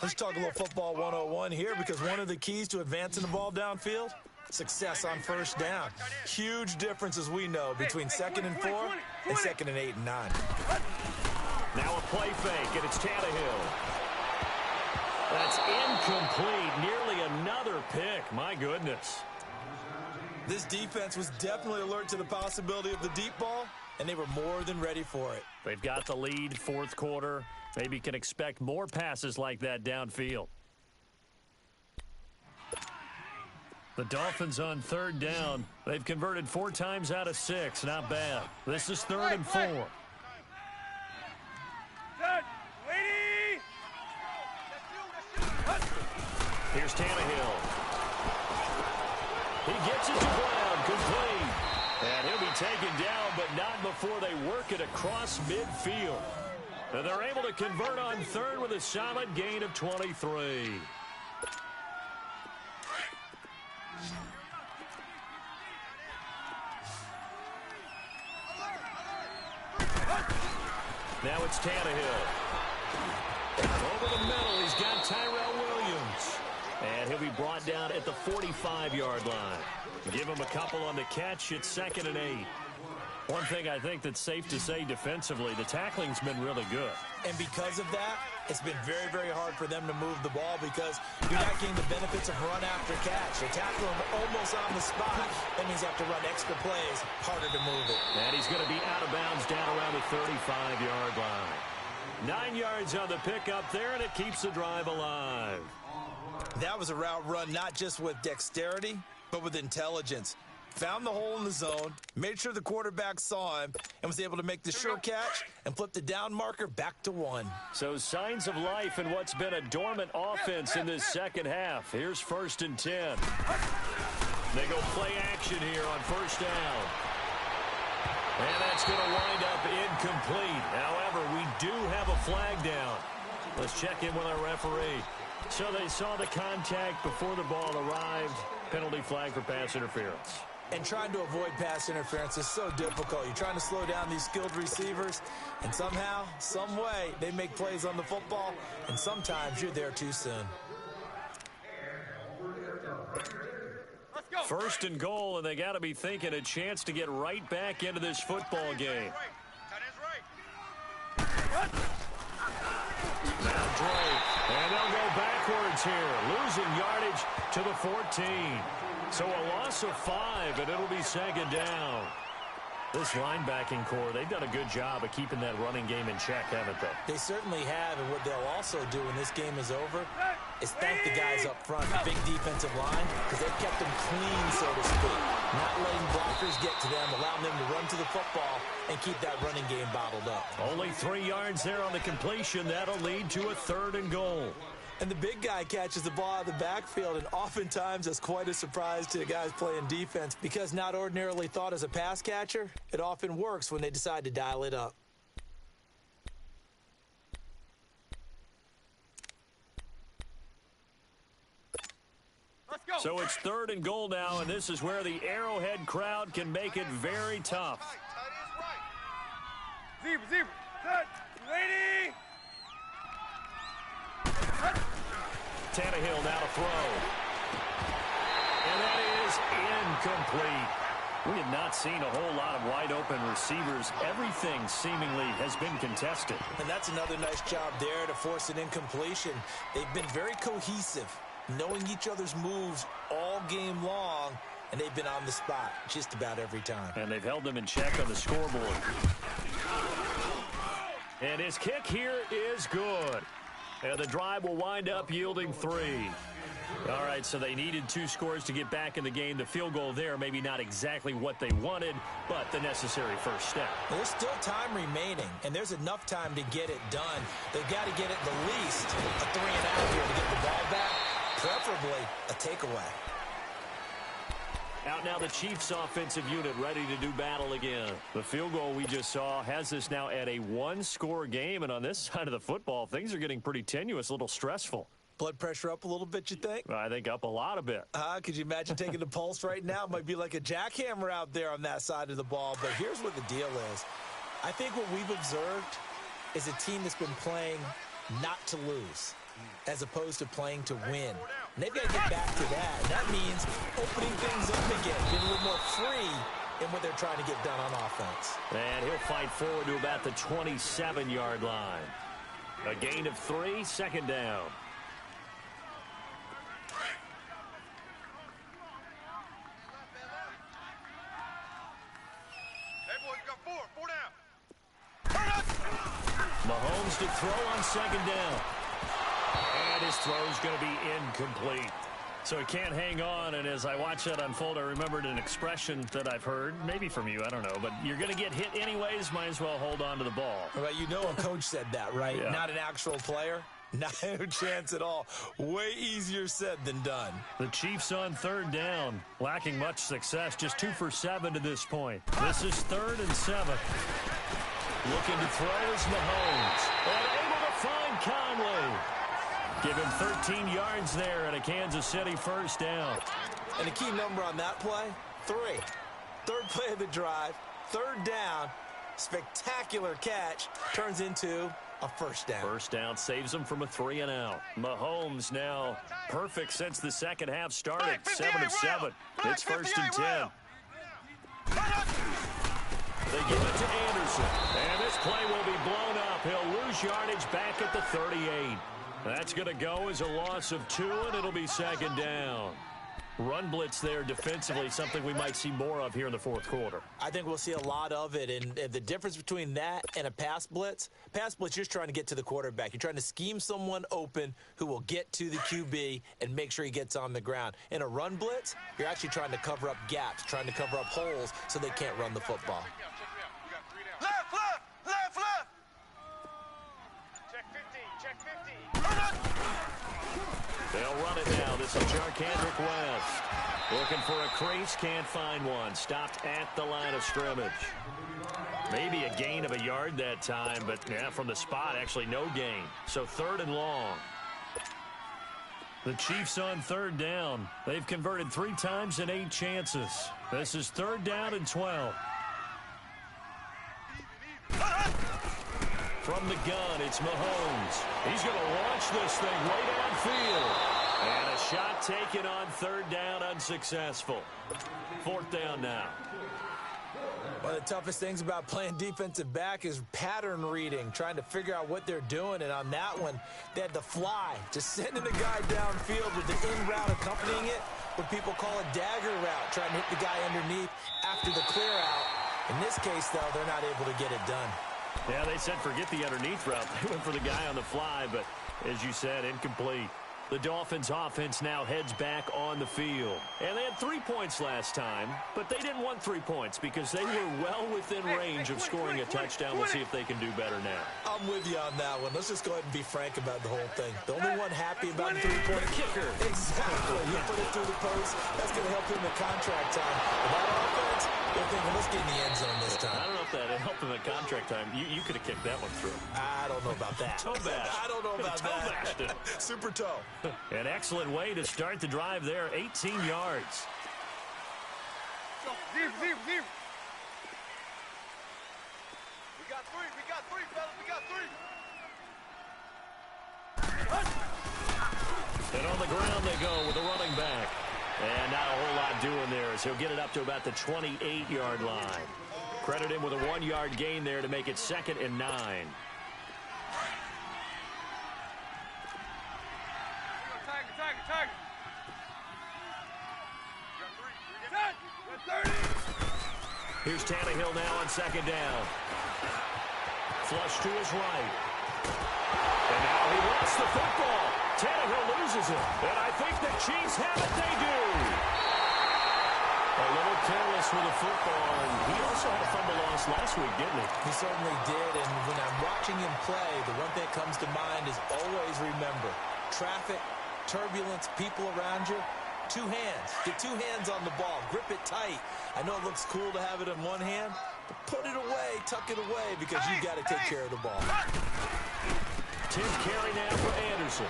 Let's talk a little football 101 here, because one of the keys to advancing the ball downfield, success on 1st down. Huge difference, as we know, between 2nd and 4 and 2nd and 8 and 9. Now a play fake, and it's Tannehill. That's incomplete. Nearly another pick. My goodness. This defense was definitely alert to the possibility of the deep ball, and they were more than ready for it. They've got the lead, 4th quarter. Maybe can expect more passes like that downfield. The Dolphins on 3rd down. They've converted 4 times out of 6. Not bad. This is 3rd and 4. Here's Tannehill. He gets it to Brown, complete. And he'll be taken down, but not before they work it across midfield. And they're able to convert on 3rd with a solid gain of 23. Now it's Tannehill. Over the middle, he's got Tyrell Williams. And he'll be brought down at the 45-yard line. Give him a couple on the catch. It's 2nd and 8. One thing I think that's safe to say defensively, the tackling's been really good. And because of that, it's been very, very hard for them to move the ball, because you're not getting the benefits of run after catch. They tackle him almost on the spot. That means you have to run extra plays, harder to move it. And he's going to be out of bounds down around the 35-yard line. 9 yards on the pickup there, and it keeps the drive alive. That was a route run not just with dexterity, but with intelligence. Found the hole in the zone, made sure the quarterback saw him, and was able to make the sure catch and flip the down marker back to 1. So signs of life in what's been a dormant offense in this second half. Here's 1st and 10. They go play action here on 1st down. And that's going to wind up incomplete. However, we do have a flag down. Let's check in with our referee. So they saw the contact before the ball arrived. Penalty flag for pass interference. And trying to avoid pass interference is so difficult. You're trying to slow down these skilled receivers, and somehow, some way, they make plays on the football, and sometimes you're there too soon. First and goal, and they got to be thinking a chance to get right back into this football game. Now Drake, and they'll go backwards here, losing yardage to the 14. So a loss of 5, and it'll be second down. This linebacking core, they've done a good job of keeping that running game in check, haven't they? They certainly have, and what they'll also do when this game is over is thank the guys up front, the big defensive line, because they've kept them clean, so to speak. Not letting blockers get to them, allowing them to run to the football and keep that running game bottled up. Only 3 yards there on the completion. That'll lead to a 3rd and goal. And the big guy catches the ball out of the backfield, and oftentimes that's quite a surprise to the guys playing defense because not ordinarily thought as a pass catcher, it often works when they decide to dial it up. So it's 3rd and goal now, and this is where the Arrowhead crowd can make it very tough. Zebra, set, ready. Tannehill now to throw. And that is incomplete. We have not seen a whole lot of wide-open receivers. Everything seemingly has been contested. And that's another nice job there to force an incompletion. They've been very cohesive, knowing each other's moves all game long, and they've been on the spot just about every time. And they've held them in check on the scoreboard. And his kick here is good. And the drive will wind up yielding 3. All right, so they needed 2 scores to get back in the game. The field goal there, maybe not exactly what they wanted, but the necessary first step. There's still time remaining, and there's enough time to get it done. They've got to get it the least a 3 and out here to get the ball back, preferably a takeaway. Out now the Chiefs offensive unit ready to do battle again. The field goal we just saw has this now at a 1-score game, and on this side of the football, things are getting pretty tenuous, a little stressful. Blood pressure up a little bit, you think? I think up a lot a bit. Could you imagine taking the pulse right now? It might be like a jackhammer out there on that side of the ball, but here's what the deal is. I think what we've observed is a team that's been playing not to lose as opposed to playing to win. And they've got to get back to that. And that means opening things up again, getting a little more free in what they're trying to get done on offense. And he'll fight forward to about the 27-yard line. A gain of 3, second down. Hey, boys, you got 4 down. Mahomes to throw on second down. And his throw is going to be incomplete. So he can't hang on, and as I watch that unfold, I remembered an expression that I've heard, maybe from you, I don't know, but you're going to get hit anyways, might as well hold on to the ball. Well, you know a coach said that, right? Yeah. Not an actual player. Not a chance at all. Way easier said than done. The Chiefs on 3rd down, lacking much success, just 2 for 7 to this point. This is 3rd and 7. Looking to throw is Mahomes, and able to find Conley. Give him 13 yards there and a Kansas City first down. And the key number on that play, 3. 3rd play of the drive, 3rd down, spectacular catch, turns into a first down. First down saves him from a 3 and out. Mahomes now perfect since the second half started. 7 of 7. It's 1st and 10. They give it to Anderson. And this play will be blown up. He'll lose yardage back at the 38. That's going to go as a loss of 2, and it'll be second down. Run blitz there defensively, something we might see more of here in the 4th quarter. I think we'll see a lot of it, and the difference between that and a pass blitz, you're just trying to get to the quarterback. You're trying to scheme someone open who will get to the QB and make sure he gets on the ground. In a run blitz, you're actually trying to cover up gaps, trying to cover up holes so they can't run the football. Left, left, left, left. Check 50, check 50. They'll run it now. This is Jarkandrick West. Looking for a crease, can't find one. Stopped at the line of scrimmage. Maybe a gain of a yard that time, but yeah, from the spot, actually no gain. So 3rd and long. The Chiefs on third down. They've converted 3 times in 8 chances. This is 3rd down and 12. From the gun, it's Mahomes. He's going to launch this thing right downfield. And a shot taken on 3rd down, unsuccessful. 4th down now. One of the toughest things about playing defensive back is pattern reading, trying to figure out what they're doing. And on that one, they had the fly, just sending a guy downfield with the in route accompanying it, what people call a dagger route, trying to hit the guy underneath after the clear out. In this case, though, they're not able to get it done. Yeah, they said forget the underneath route. They went for the guy on the fly, but as you said, incomplete. The Dolphins offense now heads back on the field. And they had 3 points last time, but they didn't want 3 points because they were well within range of scoring a touchdown. We'll see if they can do better now. I'm with you on that one. Let's just go ahead and be frank about the whole thing. The only one happy about the 3-point kicker. Exactly. You put it through the post. That's going to help him in contract time. And that offense, they're thinking, let's get in the end zone this time. I don't know if that helped him at contract time. You could have kicked that one through. I don't know about that. Toe bash. I don't know about that. Toe Super toe. An excellent way to start the drive there, 18 yards. Zero. We got 3, fellas. We got 3. And on the ground they go with the running back. And not a whole lot doing there as he'll get it up to about the 28-yard line. Credit him with a 1-yard gain there to make it 2nd and 9. Tiger. Here's Tannehill now on 2nd down. Flush to his right. And now he lost the football. Tannehill loses it. And I think the Chiefs have it. They do. A little careless with the football. And he also had a fumble loss last week, didn't he? He certainly did. And when I'm watching him play, the one thing that comes to mind is always remember, traffic, turbulence, people around you, 2 hands. Get 2 hands on the ball. Grip it tight. I know it looks cool to have it in one hand, but put it away, tuck it away, because you've got to take care of the ball. 10th carry now for Anderson.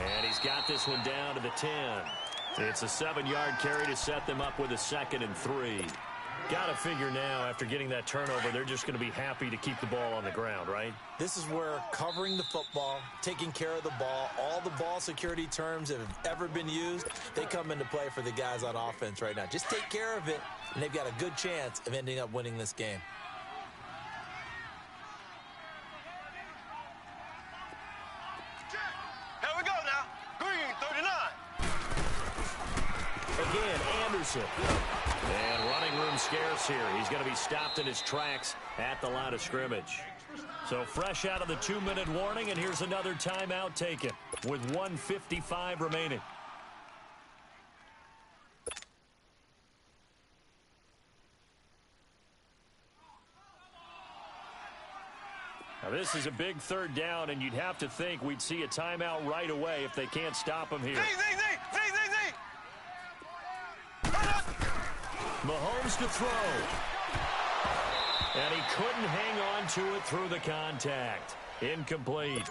And he's got this one down to the 10. It's a 7-yard carry to set them up with a 2nd and 3. Got to figure now, after getting that turnover, they're just going to be happy to keep the ball on the ground, right? This is where covering the football, taking care of the ball, all the ball security terms that have ever been used, they come into play for the guys on offense right now. Just take care of it, and they've got a good chance of ending up winning this game. Here we go now. Green, 39. Again, Anderson. And running room scarce here. He's going to be stopped in his tracks at the line of scrimmage. So fresh out of the 2-minute warning, and here's another timeout taken with 1:55 remaining. Now this is a big 3rd down, and you'd have to think we'd see a timeout right away if they can't stop him here. Z. Mahomes to throw. And he couldn't hang on to it through the contact. Incomplete.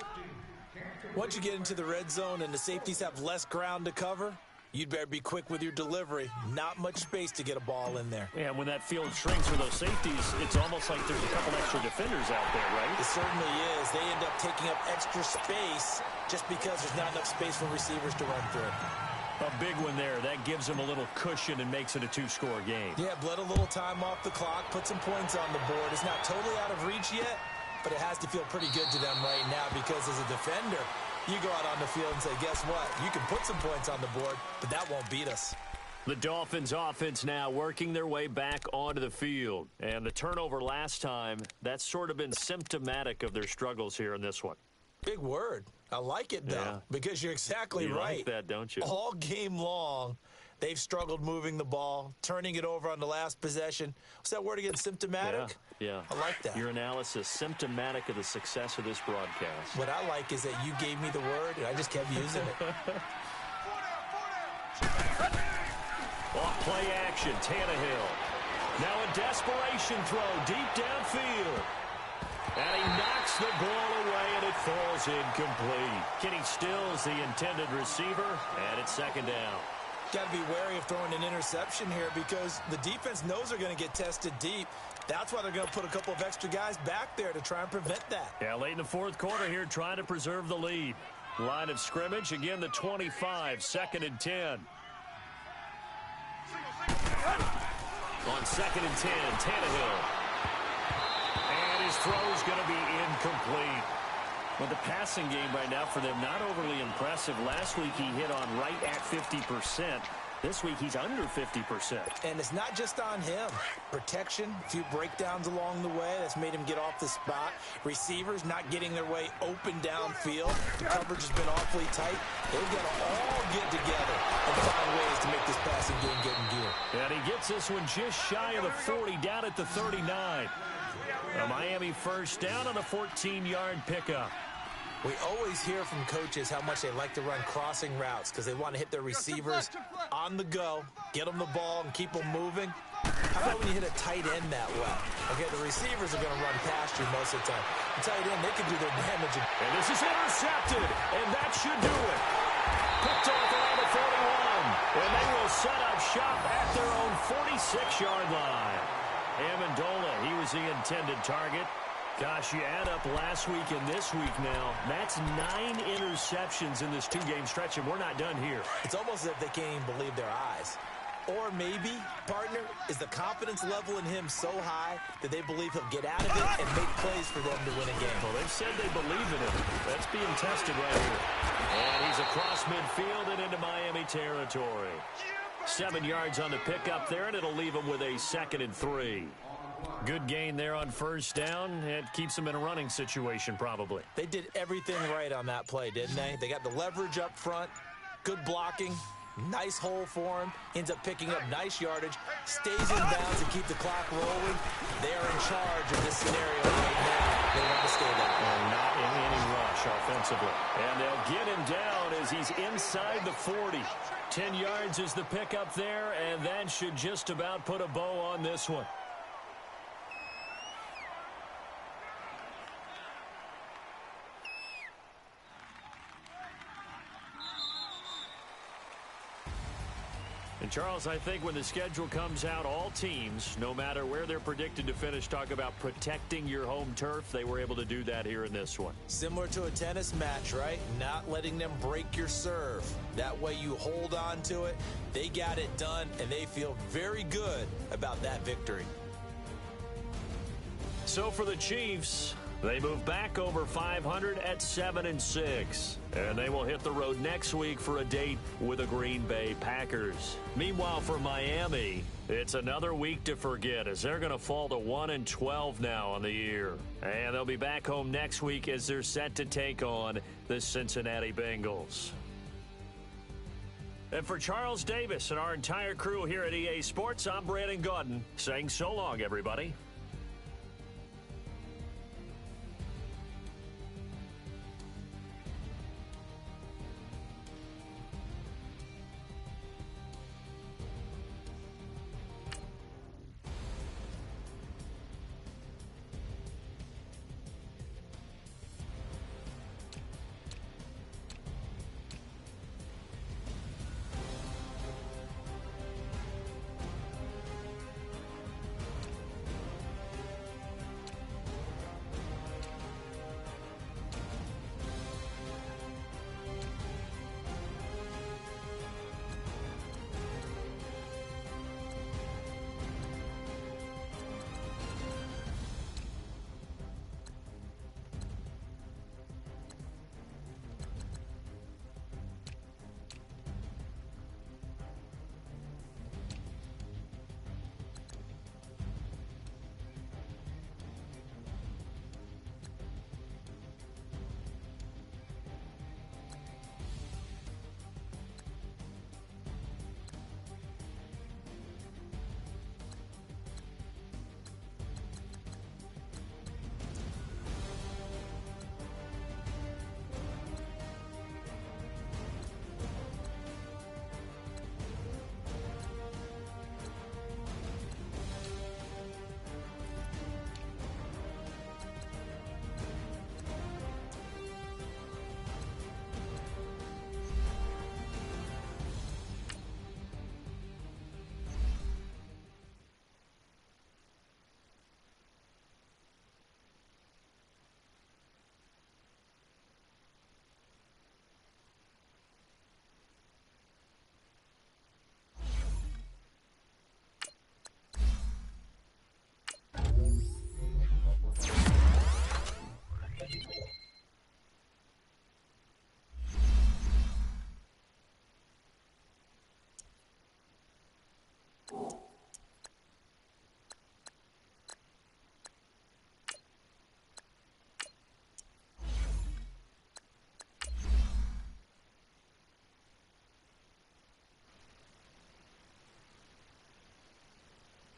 Once you get into the red zone and the safeties have less ground to cover, you'd better be quick with your delivery. Not much space to get a ball in there. Yeah, when that field shrinks for those safeties, it's almost like there's a couple extra defenders out there, right? It certainly is. They end up taking up extra space just because there's not enough space for receivers to run through. A big one there. That gives them a little cushion and makes it a 2-score game. Yeah, bled a little time off the clock, put some points on the board. It's not totally out of reach yet, but it has to feel pretty good to them right now because as a defender, you go out on the field and say, guess what? You can put some points on the board, but that won't beat us. The Dolphins offense now working their way back onto the field. And the turnover last time, that's sort of been symptomatic of their struggles here in this one. Big word. I like it, though, because you're exactly right. You like that, don't you? All game long, they've struggled moving the ball, turning it over on the last possession. What's that word again? Symptomatic? Yeah. I like that. Your analysis, symptomatic of the success of this broadcast. What I like is that you gave me the word, and I just kept using it. Off play action, Tannehill. Now a desperation throw deep downfield. And he knocks the ball away, and it falls incomplete. Kenny Stills, the intended receiver, and it's second down. Got to be wary of throwing an interception here because the defense knows they're going to get tested deep. That's why they're going to put a couple of extra guys back there to try and prevent that. Yeah, late in the fourth quarter here, trying to preserve the lead. Line of scrimmage, again, the 25, second and 10. On second and 10, Tannehill. And his throw's going to be incomplete. Well, the passing game right now for them, not overly impressive. Last week he hit on right at 50%. This week he's under 50%. And it's not just on him. Protection, a few breakdowns along the way. That's made him get off the spot. Receivers not getting their way open downfield. The coverage has been awfully tight. They've got to all get together and find ways to make this passing game get in gear. And he gets this one just shy of the 40, down at the 39. A Miami first down on a 14-yard pickup. We always hear from coaches how much they like to run crossing routes because they want to hit their receivers on the go, get them the ball, and keep them moving. How about when you hit a tight end that well? Okay, the receivers are going to run past you most of the time. The tight end, they can do their damage. And this is intercepted, and that should do it. Picked off around the 41, and they will set up shop at their own 46-yard line. Amendola, he was the intended target. Gosh, you add up last week and this week now, that's 9 interceptions in this two-game stretch, and we're not done here. It's almost as if they can't even believe their eyes. Or maybe, partner, is the confidence level in him so high that they believe he'll get out of it and make plays for them to win a game. Well, they've said they believe in him. That's being tested right here. And he's across midfield and into Miami territory. 7 yards on the pickup there, and it'll leave him with a 2nd and 3. Good gain there on first down. It keeps them in a running situation, probably. They did everything right on that play, didn't they? They got the leverage up front, good blocking, nice hole for him, ends up picking up nice yardage, stays in bounds and keep the clock rolling. They are in charge of this scenario right now. They want to stay there. And not in any rush offensively. And they'll get him down as he's inside the 40. 10 yards is the pickup there, and that should just about put a bow on this one. And Charles, I think when the schedule comes out, all teams, no matter where they're predicted to finish, talk about protecting your home turf. They were able to do that here in this one. Similar to a tennis match, right? Not letting them break your serve. That way you hold on to it. They got it done, and they feel very good about that victory. So for the Chiefs, they move back over 500 at 7-6. And they will hit the road next week for a date with the Green Bay Packers. Meanwhile, for Miami, it's another week to forget as they're going to fall to 1-12 now on the year. And they'll be back home next week as they're set to take on the Cincinnati Bengals. And for Charles Davis and our entire crew here at EA Sports, I'm Brandon Gaudin saying so long, everybody.